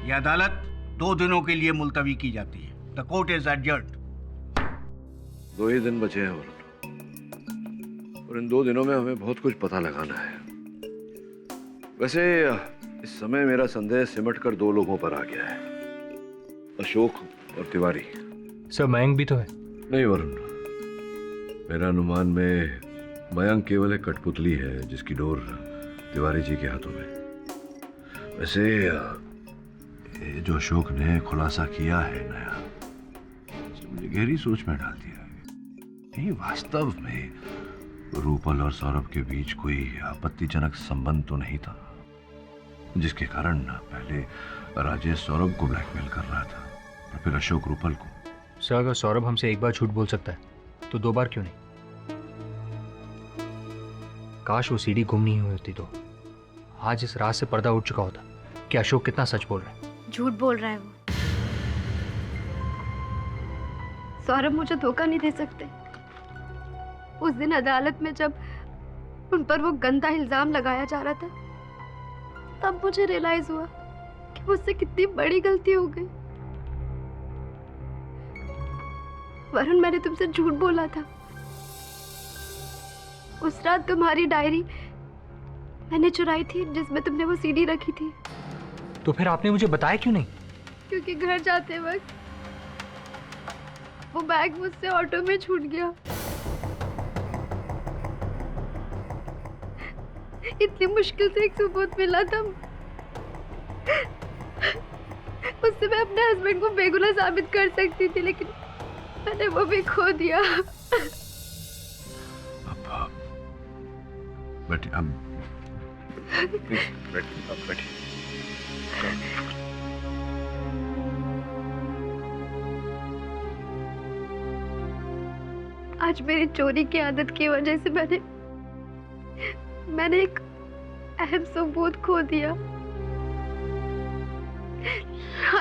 यह अदालत 2 दिनों के लिए मुलतवी की जाती है। The court is adjourned. 2 ही दिन बचे हैं और इन 2 दिनों में हमें बहुत कुछ पता लगाना है। वैसे इस समय मेरा संदेह सिमटकर 2 लोगों पर आ गया है, अशोक और तिवारी। सर, मयंक भी तो है। नहीं वरुण, मेरा अनुमान में मयंक केवल एक कठपुतली है जिसकी डोर तिवारी जी के हाथों में। वैसे ये जो अशोक ने खुलासा किया है नया, मुझे गहरी सोच में डाल दिया है। ये वास्तव में रूपल और सौरभ के बीच कोई आपत्तिजनक संबंध तो नहीं था जिसके कारण पहले राजेश सौरभ को ब्लैकमेल कर रहा था और फिर अशोक रूपल को। सर, अगर सौरभ हमसे एक बार झूठ बोल सकता है तो 2 बार क्यों नहीं? काश वो सीडी गुम नहीं हुई होती तो आज इस रात से पर्दा उठ चुका होता कि अशोक कितना सच बोल रहा है। झूठ बोल रहा है वो। सौरभ मुझे धोखा नहीं दे सकते। उस दिन अदालत में जब उन पर वो गंदा इल्जाम लगाया जा रहा था, तब मुझे रियलाइज हुआ कि मुझसे कितनी बड़ी गलती हो गई। वरुण, मैंने तुमसे झूठ बोला था। उस रात तुम्हारी डायरी मैंने चुराई थी जिसमें तुमने वो सीडी रखी थी। तो फिर आपने मुझे बताया क्यों नहीं? क्योंकि घर जाते वक्त वो बैग मुझसे ऑटो में छूट गया। इतनी मुश्किल से एक सबूत मिला था, उससे मैं अपने हस्बैंड को बेगुनाह साबित कर सकती थी, लेकिन मैंने वो भी खो दिया। बैठिए, बैठिए। आज मेरी चोरी की आदत की वजह से मैंने एक अहम सबूत खो दिया।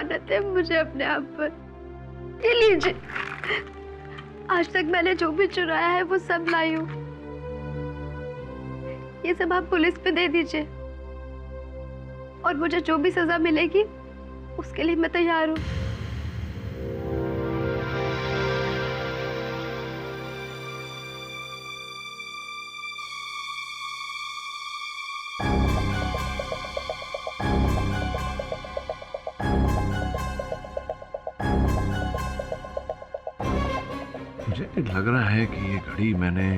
लानत है मुझे अपने आप पर। ये लीजिए, आज तक मैंने जो भी चुराया है वो सब लाई हूँ। ये सब आप पुलिस पे दे दीजिए और मुझे जो भी सजा मिलेगी उसके लिए मैं तैयार हूँ। मुझे लग रहा है कि ये घड़ी मैंने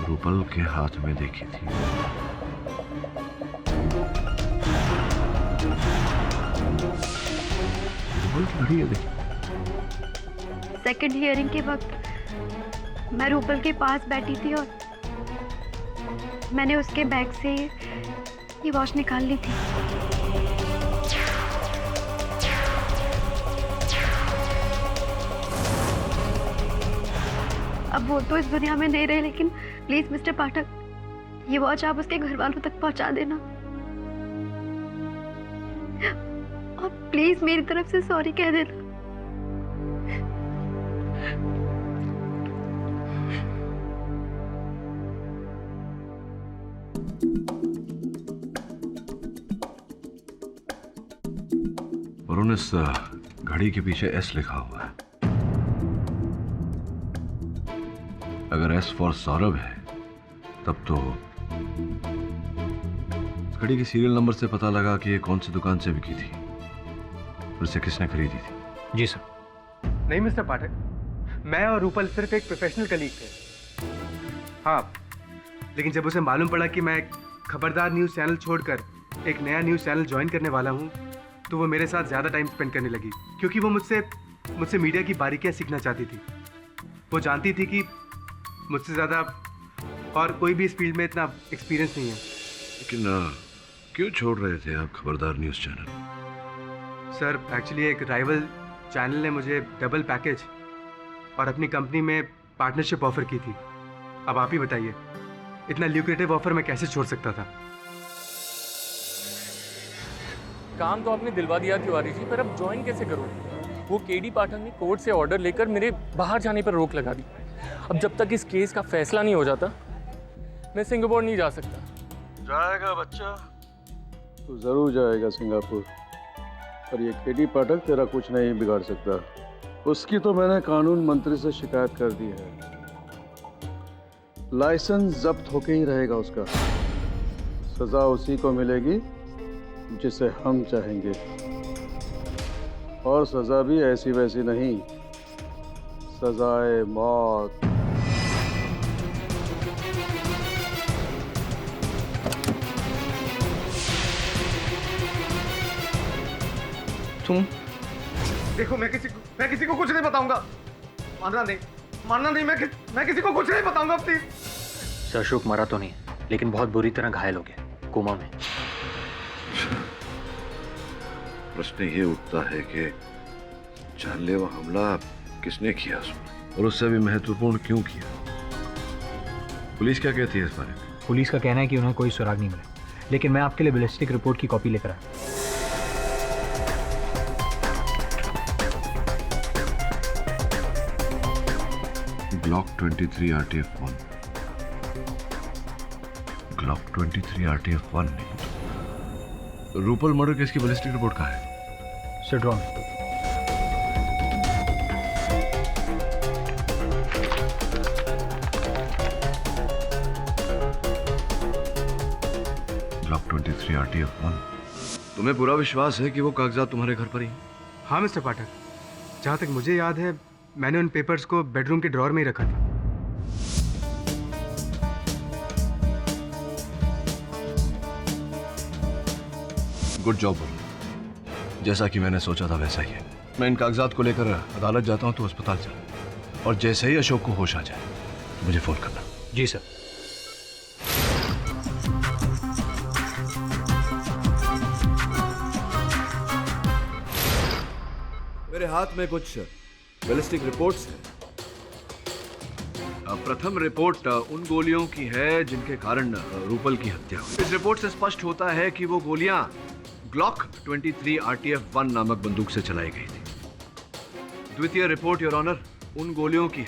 रूपल के हाथ में देखी थी। रूपल की घड़ी है, देखी। सेकंड हियरिंग के वक्त मैं रूपल के पास बैठी थी और मैंने उसके बैग से ये वॉच निकाल ली थी। अब वो तो इस दुनिया में नहीं रहे, लेकिन प्लीज मिस्टर पाठक, ये वॉच आप उसके घर वालों तक पहुंचा देना और प्लीज मेरी तरफ से सॉरी कह देना। और इस घड़ी के पीछे एस लिखा हुआ है। अगर एस फॉर सौरभ है तब तो घड़ी के सीरियल नंबर से पता लगा कि ये कौन सी दुकान से बिकी थी और इसे किसने खरीदी थी। जी सर। नहीं मिस्टर पाठक, मैं और रूपल सिर्फ एक प्रोफेशनल कलीग थे। हाँ, लेकिन जब उसे मालूम पड़ा कि मैं खबरदार न्यूज़ चैनल छोड़कर एक नया न्यूज़ चैनल ज्वाइन करने वाला हूँ तो वो मेरे साथ ज़्यादा टाइम स्पेंड करने लगी, क्योंकि वो मुझसे मीडिया की बारीकियाँ सीखना चाहती थी। वो जानती थी कि मुझसे ज़्यादा और कोई भी इस फील्ड में इतना एक्सपीरियंस नहीं है। लेकिन क्यों छोड़ रहे थे आप खबरदार न्यूज़ चैनल? सर, एक्चुअली एक राइवल चैनल ने मुझे डबल पैकेज और अपनी कंपनी में पार्टनरशिप ऑफर की थी। अब आप ही बताइए, इतना ल्यूक्रेटिव ऑफर मैं कैसे छोड़ सकता था? काम तो आपने दिलवा दिया तिवारी जी, पर अब ज्वाइन कैसे करूँ? वो केडी पाठक ने कोर्ट से ऑर्डर लेकर मेरे बाहर जाने पर रोक लगा दी। अब जब तक इस केस का फैसला नहीं हो जाता मैं सिंगापुर नहीं जा सकता। जाएगा बच्चा तो जरूर जाएगा सिंगापुर, पर ये केडी पाठक तेरा कुछ नहीं बिगाड़ सकता। उसकी तो मैंने कानून मंत्री से शिकायत कर दी है। लाइसेंस जब्त होके ही रहेगा उसका। सजा उसी को मिलेगी जिसे हम चाहेंगे, और सजा भी ऐसी वैसी नहीं, सजाए मौत। तुम देखो, मैं किसी को कुछ नहीं बताऊंगा। मानना नहीं, मैं किसी को कुछ नहीं बताऊंगा प्लीज। सर, अशोक मरा तो नहीं, लेकिन बहुत बुरी तरह घायल हो गया, कोमा में। प्रश्न ये उठता है कि जानलेवा हमला किसने किया उसमें, और उससे भी महत्वपूर्ण क्यों किया? पुलिस क्या कहती है इस बारे में? पुलिस का कहना है कि उन्हें कोई सुराग नहीं मिला, लेकिन मैं आपके लिए बैलिस्टिक रिपोर्ट की कॉपी लेकर आया। Glock 23 RTF-1। ग्लॉक 23 RTF-1 नहीं। रूपल मर्डर केस की बैलिस्टिक रिपोर्ट कहाँ है? सिड्रॉन। Glock 23 RTF-1। तुम्हें पूरा विश्वास है कि वो कागजात तुम्हारे घर पर ही? हाँ मिस्टर पाठक, जहाँ तक मुझे याद है मैंने उन पेपर्स को बेडरूम के ड्रॉर में ही रखा था। Good job. जैसा कि मैंने सोचा था वैसा ही है। मैं इन कागजात को लेकर अदालत जाता हूँ तो अस्पताल चल, और जैसे ही अशोक को होश आ जाए तो मुझे फोन करना। जी सर। मेरे हाथ में कुछ बैलिस्टिक रिपोर्ट्स हैं। प्रथम रिपोर्ट उन गोलियों की है जिनके कारण रूपल की हत्या हुई। इस रिपोर्ट से स्पष्ट होता है कि वो गोलियां ग्लॉक 23 RTF-1 नामक बंदूक से चलाई गई थी। द्वितीय रिपोर्ट योर ऑनर उन गोलियों की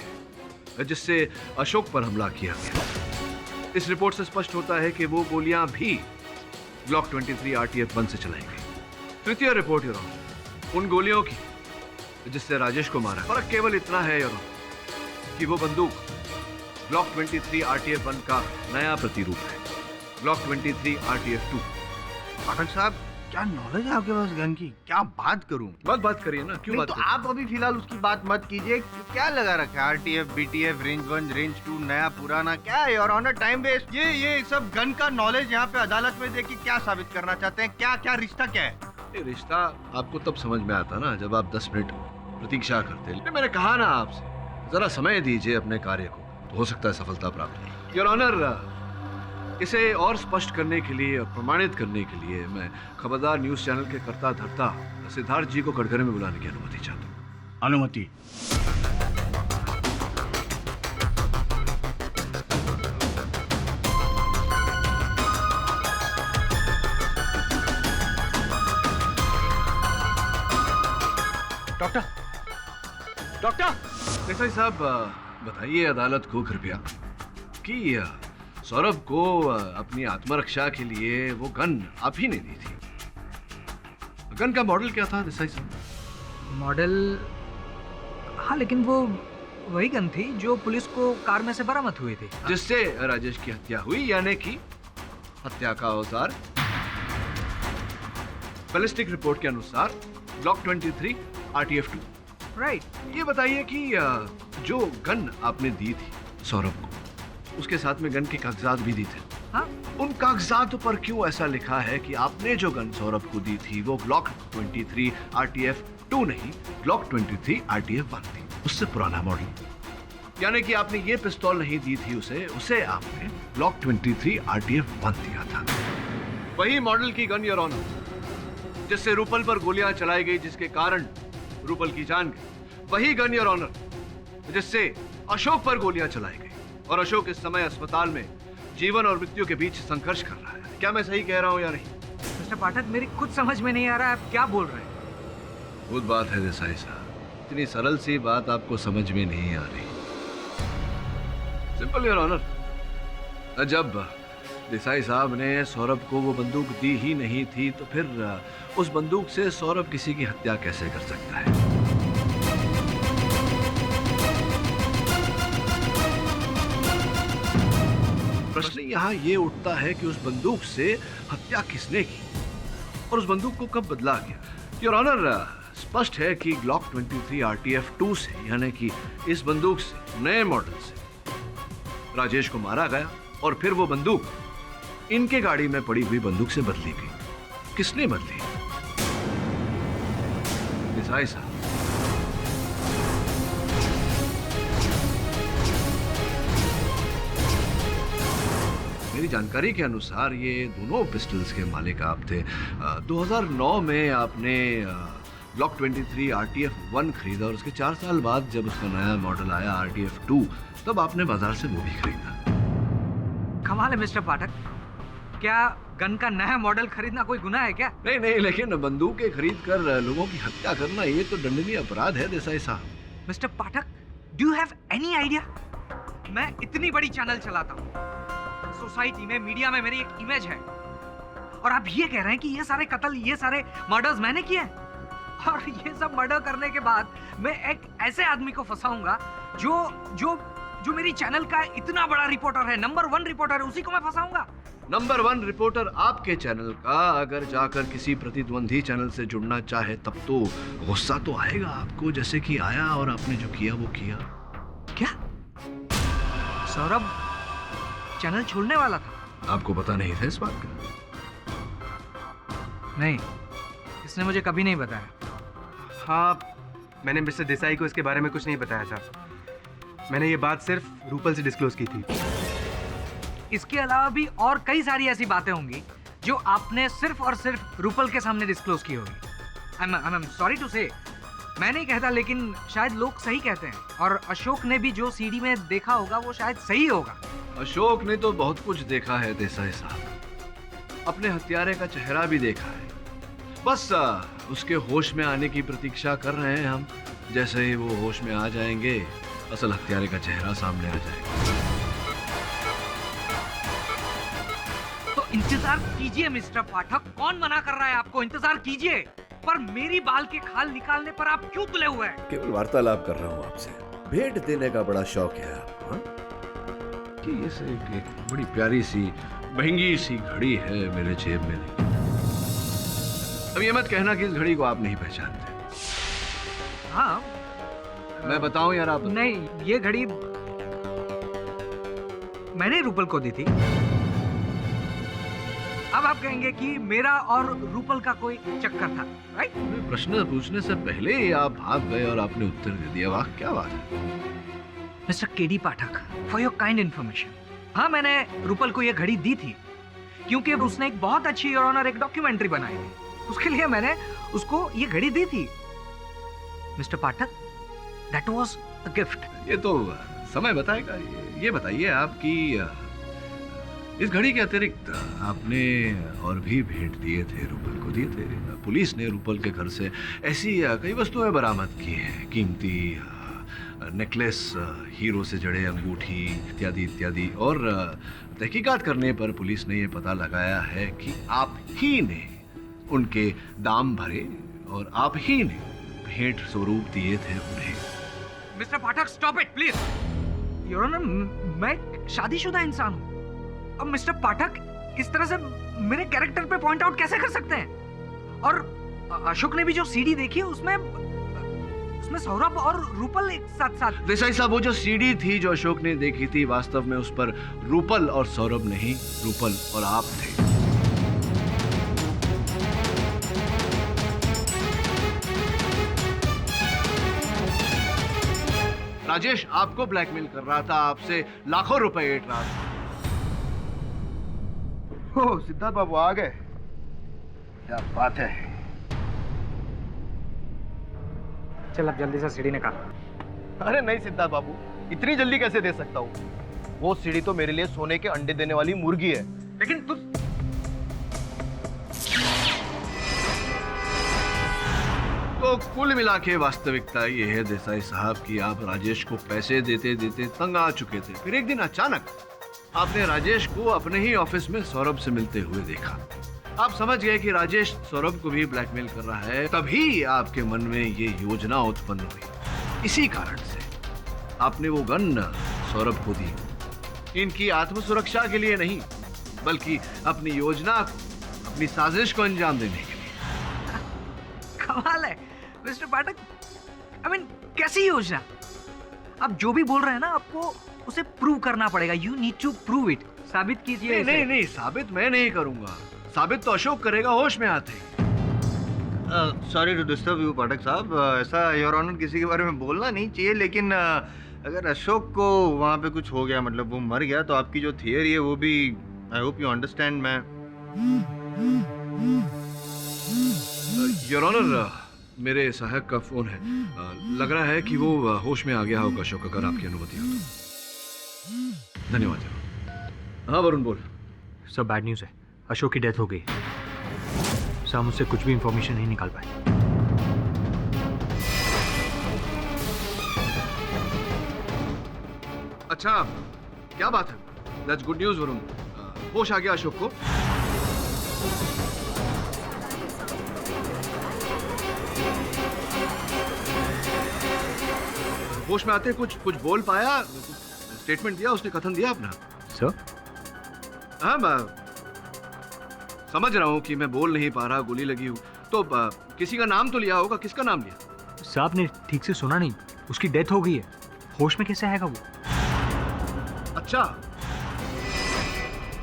है जिससे अशोक पर हमला किया गया। इस रिपोर्ट से स्पष्ट होता है कि वो गोलियां भी ग्लॉक 23 RTF-1 से चलाई गई। तृतीय रिपोर्ट योर ऑनर उन गोलियों की जिससे राजेश को मारा। फर्क केवल इतना है योर ऑनर कि वो बंदूक ग्लॉक 23 RTF-1 का नया प्रतिरूप है, ग्लॉक 23 RTF-2। पाठक साहब, क्या नॉलेज है आपके पास गन की? क्या बात करूं? बात करिए ना, क्यों बात तो करिए? आप अभी फिलहाल उसकी बात मत कीजिए। क्या लगा रखा है? RTF, BTF, रेंज 1, रेंज 2, नया पुराना, क्या है योर ऑनर? Time waste. ये सब गन का नॉलेज यहाँ पे अदालत में देके क्या साबित करना चाहते हैं? क्या रिश्ता क्या है? ये रिश्ता आपको तब समझ में आता ना जब आप 10 मिनट प्रतीक्षा करते हैं। मैंने कहा ना आपसे, जरा समय दीजिए अपने कार्य को, तो हो सकता है सफलता प्राप्त हो। योर ऑनर, इसे और स्पष्ट करने के लिए और प्रमाणित करने के लिए मैं खबरदार न्यूज़ चैनल के कर्ता धर्ता सिद्धार्थ जी को कटघरे में बुलाने की अनुमति चाहता हूँ। अनुमति। Doctor doctor. देसाई साहब बताइए अदालत को कृपया कि सौरभ को अपनी आत्मरक्षा के लिए वो गन आप ही ने दी थी। गन का मॉडल क्या था देसाई साहब? मॉडल, हाँ लेकिन वो वही गन थी जो पुलिस को कार में से बरामद हुई थी, जिससे राजेश की हत्या हुई, यानी कि हत्या का औजार बैलिस्टिक रिपोर्ट के अनुसार ग्लॉक 23 RTF 2। राइट। ये बताइए कि जो गन आपने दी थी सौरभ को, उसके साथ में गन के कागजात भी दी थे। हाँ? उन कागजातों पर क्यों ऐसा लिखा है कि आपने जो गन सौरभ को दी थी वो ग्लॉक 23 RTF 2 नहीं, ग्लॉक 23 RTF 1 थी, उससे पुराना मॉडल। यानी कि आपने ये पिस्तौल नहीं दी थी उसे आपने ग्लॉक 23 RTF 1 दिया था। वही मॉडल की गन योर ऑनर, जिससे रूपल पर गोलियां चलाई गई, जिसके कारण रूपल की जान गई। वही गन योर ऑनर, जिससे अशोक पर गोलियां चलाई गई, और अशोक इस समय अस्पताल में जीवन और मृत्यु के बीच संघर्ष कर रहा है। क्या मैं सही कह रहा हूं या नहीं? मिस्टर पाठक, मेरी कुछ समझ में नहीं आ रहा है, आप क्या बोल रहे हैं? खुद बात है देसाई साहब, इतनी सरल सी बात आपको समझ में नहीं आ रही। सिंपल योर ऑनर, जब देसाई साहब ने सौरभ को वो बंदूक दी ही नहीं थी, तो फिर उस बंदूक से सौरभ किसी की हत्या कैसे कर सकता है? प्रश्न यहाँ ये उठता है कि उस बंदूक से हत्या किसने की और उस बंदूक को कब बदला गया? योर ऑनर, स्पष्ट है कि ग्लॉक 23 RTF 2 से, यानी कि इस बंदूक से, नए मॉडल से राजेश को मारा गया, और फिर वो बंदूक इनके गाड़ी में पड़ी हुई बंदूक से बदली गई। किसने बदली? देसाई साहब। मेरी जानकारी के अनुसार ये दोनों पिस्टल्स के मालिक आप थे। 2009 में आपने ग्लॉक 23 RTF 1 खरीदा, और उसके 4 साल बाद जब उसका नया मॉडल आया RTF 2, तब आपने बाजार से वो भी खरीदा। कमाल है मिस्टर पाठक, क्या गन का नया मॉडल खरीदना कोई गुनाह है क्या? नहीं, लेकिन बंदूकें खरीद कर लोगों की हत्या करना ये तो दंडनीय अपराध है देसाई साहब। Mister Pathak, do you have any idea? मैं इतनी बड़ी चैनल चलाता हूँ, सोसाइटी में, मीडिया में मेरी एक इमेज है, और आप ये कह रहे हैं कि ये सारे कत्ल, ये सारे मर्डर्स मैंने किए हैं? और ये सब मर्डर करने के बाद मैं एक ऐसे आदमी को फंसाऊंगा जो मेरी चैनल का इतना बड़ा रिपोर्टर है, नंबर 1 रिपोर्टर है, उसी को मैं फंसाऊंगा? नंबर 1 रिपोर्टर आपके चैनल का अगर जाकर किसी प्रतिद्वंदी चैनल से जुड़ना चाहे, तब तो गुस्सा तो आएगा आपको, जैसे कि आया, और आपने जो किया वो किया। क्या सौरभ चैनल छोड़ने वाला था? आपको पता नहीं था इस बात का? नहीं, इसने मुझे कभी नहीं बताया। हाँ, मैंने मिस्टर देसाई को इसके बारे में कुछ नहीं बताया था। मैंने ये बात सिर्फ रूपल से डिस्क्लोज की थी। इसके अलावा भी और कई सारी ऐसी बातें होंगी जो आपने सिर्फ और सिर्फ रूपल के सामने डिस्क्लोज की होगी। आई एम सॉरी टू से, मैं नहीं कहता, लेकिन शायद लोग सही कहते हैं, और अशोक ने भी जो सीडी में देखा होगा वो शायद सही होगा। अशोक ने तो बहुत कुछ देखा है देसाई साहब, अपने हत्यारे का चेहरा भी देखा है। बस उसके होश में आने की प्रतीक्षा कर रहे हैं हम। जैसे ही वो होश में आ जाएंगे, असल हत्यारे का चेहरा सामने आ जाएगा। तो इंतजार कीजिए मिस्टर पाठक, कौन मना कर रहा है आपको? इंतजार कीजिए, पर मेरी बाल के खाल निकालने पर आप क्यों तुले हुए हैं? केवल वार्तालाप कर रहा हूँ आपसे, भेंट देने का बड़ा शौक है आपको। हाँ? कि ये से एक बड़ी प्यारी सी महंगी सी घड़ी है मेरे जेब में। अब ये मत कहना कि इस घड़ी को आप नहीं पहचानते। हाँ, मैं बताऊं यार आप? नहीं, ये घड़ी मैंने रूपल को दी थी। अब आप कहेंगे कि मेरा और रूपल का कोई चक्कर था, राइट? प्रश्न पूछने से पहले ही आप भाग गए और आपने उत्तर दे दिया। वाह, क्या बात है mister KD Pathak, for your kind information. हाँ, मैंने रूपल को ये घड़ी दी थी क्योंकि उसने एक बहुत अच्छी योर ऑनर एक डॉक्यूमेंट्री बनाई थी, उसके लिए मैंने उसको ये घड़ी दी थी। Mister Pathak, that was a gift. ये तो समय बताएगा। ये बताइए आप कि इस घड़ी के अतिरिक्त आपने और भी भेंट दिए थे, रूपल को दिए थे। पुलिस ने रूपल के घर से ऐसी कई वस्तुएं बरामद की हैं, कीमती नेकलेस, हीरो से जड़े अंगूठी इत्यादि इत्यादि। और तहकीकात करने पर पुलिस ने ये पता लगाया है कि आप ही ने उनके दाम भरे और आप ही ने भेंट स्वरूप दिए थे उन्हें। Mister Pathak, stop it please. Your honour, मैं शादीशुदा इंसान हूँ। अब मिस्टर पाठक इस तरह से मेरे कैरेक्टर पे पॉइंट आउट कैसे कर सकते हैं? और अशोक ने भी जो सीडी देखी है उसमें सौरभ और रूपल एक साथ देसाई साहब, वो जो सीडी थी जो अशोक ने देखी थी, वास्तव में उस पर रूपल और सौरभ नहीं, रूपल और आप थे। राजेश आपको ब्लैकमेल कर रहा था, आपसे लाखों रुपए ऐंठ रहा था। ओ, सिद्धार्थ बाबू आ गए, क्या बात है। चल अब जल्दी से सीढ़ी निकाल। अरे नहीं सिद्धार्थ बाबू, इतनी जल्दी कैसे दे सकता हूँ? वो सीढ़ी तो मेरे लिए सोने के अंडे देने वाली मुर्गी है। लेकिन तू तो कुल मिला के वास्तविकता ये है देसाई साहब कि आप राजेश को पैसे देते देते तंग आ चुके थे। फिर एक दिन अचानक आपने राजेश को अपने ही ऑफिस में सौरभ से मिलते हुए देखा। आप समझ गए कि राजेश सौरभ को भी ब्लैकमेल कर रहा है। तभी आपके मन में ये योजना उत्पन्न हुई। इसी कारण से आपने वो गन सौरभ को दी, इनकी आत्मसुरक्षा के लिए नहीं, बल्कि अपनी योजना को, अपनी साजिश को अंजाम देने के लिए। कमाल है मिस्टर पाठक। आई मीन कैसी योजना? आप जो भी बोल रहे हैं ना, आपको उसे प्रूव करना पड़ेगा। You need to prove it. साबित कीजिए। नहीं, साबित मैं नहीं करूंगा, साबित तो अशोक करेगा होश में आते ही। सॉरी टू डिस्टर्ब यू पाठक साहब, ऐसा योर ऑनर किसी के बारे में बोलना नहीं चाहिए, लेकिन अगर अशोक को वहाँ पे कुछ हो गया, मतलब वो मर गया, तो आपकी जो थियरी है वो भी, आई होप यू अंडरस्टैंड। मैं योर ऑनर, मेरे सहायक का फोन है, लग रहा है कि वो होश में आ गया होगा अशोक, अगर आपकी अनुमति हो तो। धन्यवाद। हाँ वरुण बोल। सब बैड न्यूज़ है, अशोक की डेथ हो गई। सर मुझसे कुछ भी इंफॉर्मेशन नहीं निकाल पाए। अच्छा, क्या बात है? That's good news Varun. होश आ गया अशोक को? होश में आते कुछ बोल पाया? स्टेटमेंट दिया उसने, कथन दिया अपना? सर हाँ, मैं समझ रहा हूँ कि मैं बोल नहीं पा रहा, गोली लगी हूँ, तो किसी का नाम तो लिया होगा। किसका नाम लिया? साहब ने ठीक से सुना नहीं, उसकी डेथ हो गई है। होश में कैसे आएगा वो? अच्छा,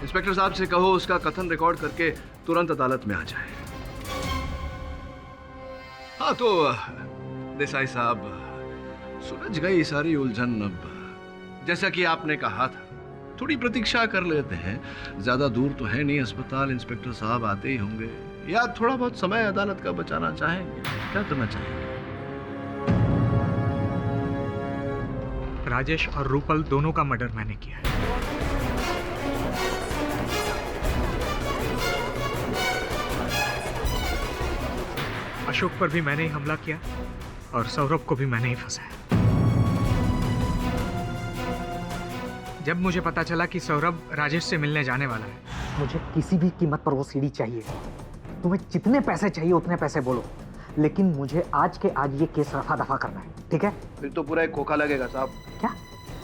इंस्पेक्टर साहब से कहो उसका कथन रिकॉर्ड करके तुरंत अदालत में आ जाए। हाँ तो देसाई साहब, सुलझ गई सारी उलझन। अब जैसा कि आपने कहा था, थोड़ी प्रतीक्षा कर लेते हैं। ज्यादा दूर तो है नहीं अस्पताल, इंस्पेक्टर साहब आते ही होंगे, या थोड़ा बहुत समय अदालत का बचाना चाहेंगे। क्या करना चाहेंगे? राजेश और रूपल दोनों का मर्डर मैंने किया है। अशोक पर भी मैंने ही हमला किया और सौरभ को भी मैंने ही फंसाया। जब मुझे पता चला कि सौरभ राजेश से मिलने जाने वाला है, मुझे किसी भी कीमत पर वो सीढ़ी चाहिए। तुम्हें जितने पैसे चाहिए उतने पैसे बोलो, लेकिन मुझे आज के आज ये केस रफा दफा करना है, ठीक है? फिर तो पूरा एक खोखा लगेगा साहब। क्या?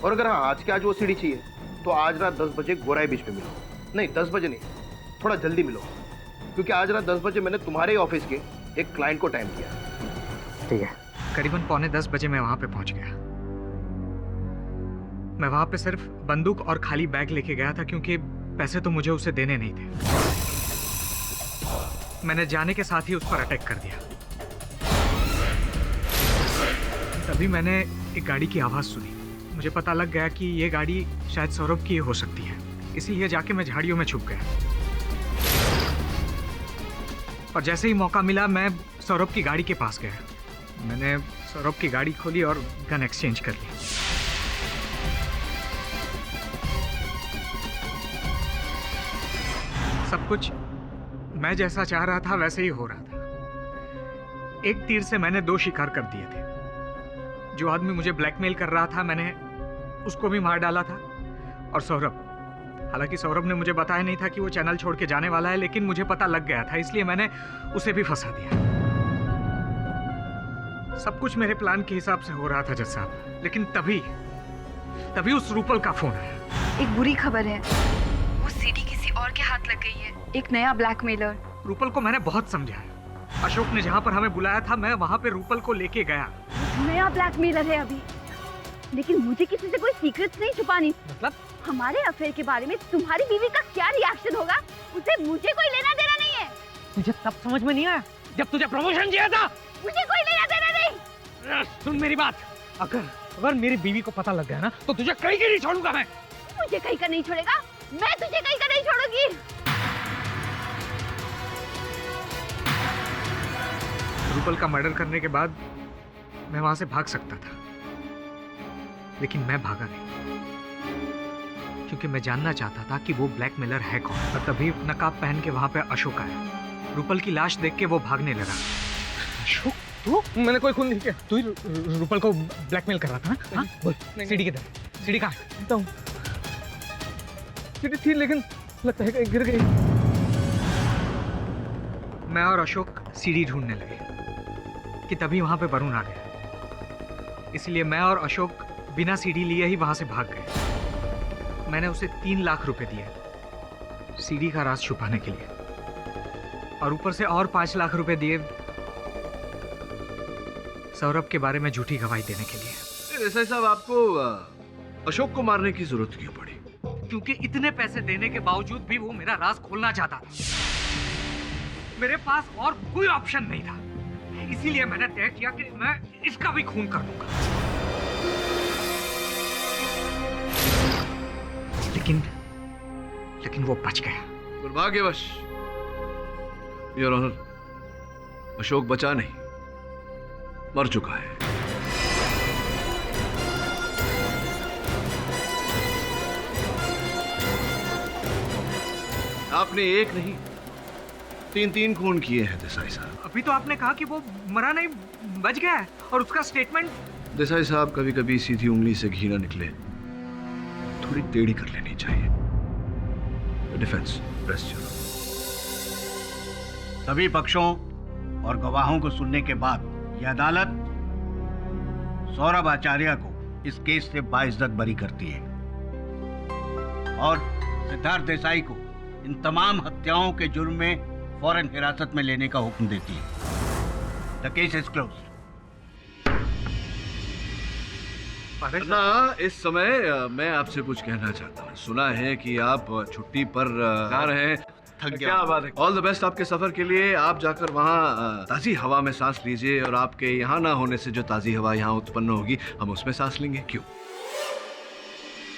और अगर आज के आज वो सीढ़ी चाहिए तो आज रात 10 बजे गोराई बीच में मिलो। नहीं 10 बजे नहीं, थोड़ा जल्दी मिलो, क्योंकि आज रात 10 बजे मैंने तुम्हारे ऑफिस के एक क्लाइंट को टाइम दिया। ठीक है। करीबन 9:45 बजे मैं वहां पे पहुंच गया। मैं वहां पे सिर्फ बंदूक और खाली बैग लेके गया था, क्योंकि पैसे तो मुझे उसे देने नहीं थे। मैंने जाने के साथ ही उस पर अटैक कर दिया। तभी मैंने एक गाड़ी की आवाज सुनी। मुझे पता लग गया कि ये गाड़ी शायद सौरभ की हो सकती है, इसीलिए जाके मैं झाड़ियों में छुप गया। और जैसे ही मौका मिला मैं सौरभ की गाड़ी के पास गया। मैंने सौरभ की गाड़ी खोली और गन एक्सचेंज कर लिया। सब कुछ मैं जैसा चाह रहा था वैसे ही हो रहा था। एक तीर से मैंने 2 शिकार कर दिए थे। जो आदमी मुझे ब्लैकमेल कर रहा था मैंने उसको भी मार डाला था। और सौरभ, हालांकि सौरभ ने मुझे बताया नहीं था कि वो चैनल छोड़ के जाने वाला है, लेकिन मुझे पता लग गया था, इसलिए मैंने उसे भी फंसा दिया। सब कुछ मेरे प्लान के हिसाब से हो रहा था जज साहब, लेकिन तभी उस रूपल का फोन आया। एक बुरी खबर है, वो सीडी किसी और के हाथ लग गई है, एक नया ब्लैकमेलर। रूपल को मैंने बहुत समझाया। अशोक ने जहाँ पर हमें बुलाया था मैं वहाँ पे रूपल को लेके गया। नया ब्लैकमेलर है अभी, लेकिन मुझे किसी से कोई सीक्रेट्स नहीं छुपानी। मतलब हमारे अफेयर के बारे में तुम्हारी बीवी का क्या रिएक्शन होगा, उसे मुझे कोई लेना देना नहीं है। तुझे तब समझ में नहीं आया जब तुझे प्रमोशन दिया था। मुझे कोई लेना देना नहीं। सुन मेरी बात, अगर मेरी बीवी को पता लग गया ना तो तुझे कहीं के नहीं छोड़ूंगा मैं। मुझे कहीं का नहीं छोड़ेगा, मैं तुझे कहीं का नहीं छोड़ूंगी। रूपल का मर्डर करने के बाद मैं वहां से भाग सकता था, लेकिन मैं भागा नहीं, क्योंकि मैं जानना चाहता था कि वो ब्लैकमेलर है कौन। और तभी नकाब पहन के वहां पे अशोक आया। रूपल की लाश देख के वो भागने लगा। अशोक तू? मैंने कोई खून नहीं किया। तू ही रूपल को ब्लैकमेल कर रहा था ना? हाँ? बोल, सीढ़ी किधर? सीढ़ी कहाँ है? सीढ़ी थी लेकिन लगता है गिर गई। मैं और अशोक सीढ़ी ढूंढने लगे कि तभी वहां पे वरुण आ गया। इसलिए मैं और अशोक बिना सीढ़ी लिए ही वहां से भाग गए। मैंने उसे 3 लाख रुपए दिए सीढ़ी का राज छुपाने के लिए, और ऊपर से और 5 लाख रुपए दिए सौरभ के बारे में झूठी गवाही देने के लिए। देसाई साहब, आपको अशोक को मारने की जरूरत क्यों पड़ी? क्योंकि इतने पैसे देने के बावजूद भी वो मेरा राज खोलना चाहता था। मेरे पास और कोई ऑप्शन नहीं था, इसीलिए मैंने तय किया कि मैं इसका भी खून कर दूंगा। लेकिन वो बच गया। दुर्भाग्यवश योर ऑनर, अशोक बचा नहीं, मर चुका है। आपने एक नहीं 3 खून किए हैं देसाई साहब। अभी तो आपने कहा कि वो मरा नहीं, बच गया है, और उसका स्टेटमेंट। देसाई साहब, कभी कभी सीधी उंगली से घी ना निकले, थोड़ी टेढ़ी कर लेनी चाहिए। Defence rest. सभी पक्षों और गवाहों को सुनने के बाद यह अदालत सौरभ आचार्य को इस केस से बाइज्जत बरी करती है और सिद्धार्थ देसाई को इन तमाम हत्याओं के जुर्म में फौरन हिरासत में लेने का हुक्म देती है। The case is closed. ना, इस समय मैं आपसे कुछ कहना चाहता हूँ। सुना है कि आप छुट्टी पर जा रहे हैं। थक गया। क्या बात है। ऑल द बेस्ट आपके सफर के लिए। आप जाकर वहाँ ताज़ी हवा में सांस लीजिए, और आपके यहाँ ना होने से जो ताज़ी हवा यहाँ उत्पन्न होगी हम उसमें सांस लेंगे। क्यों?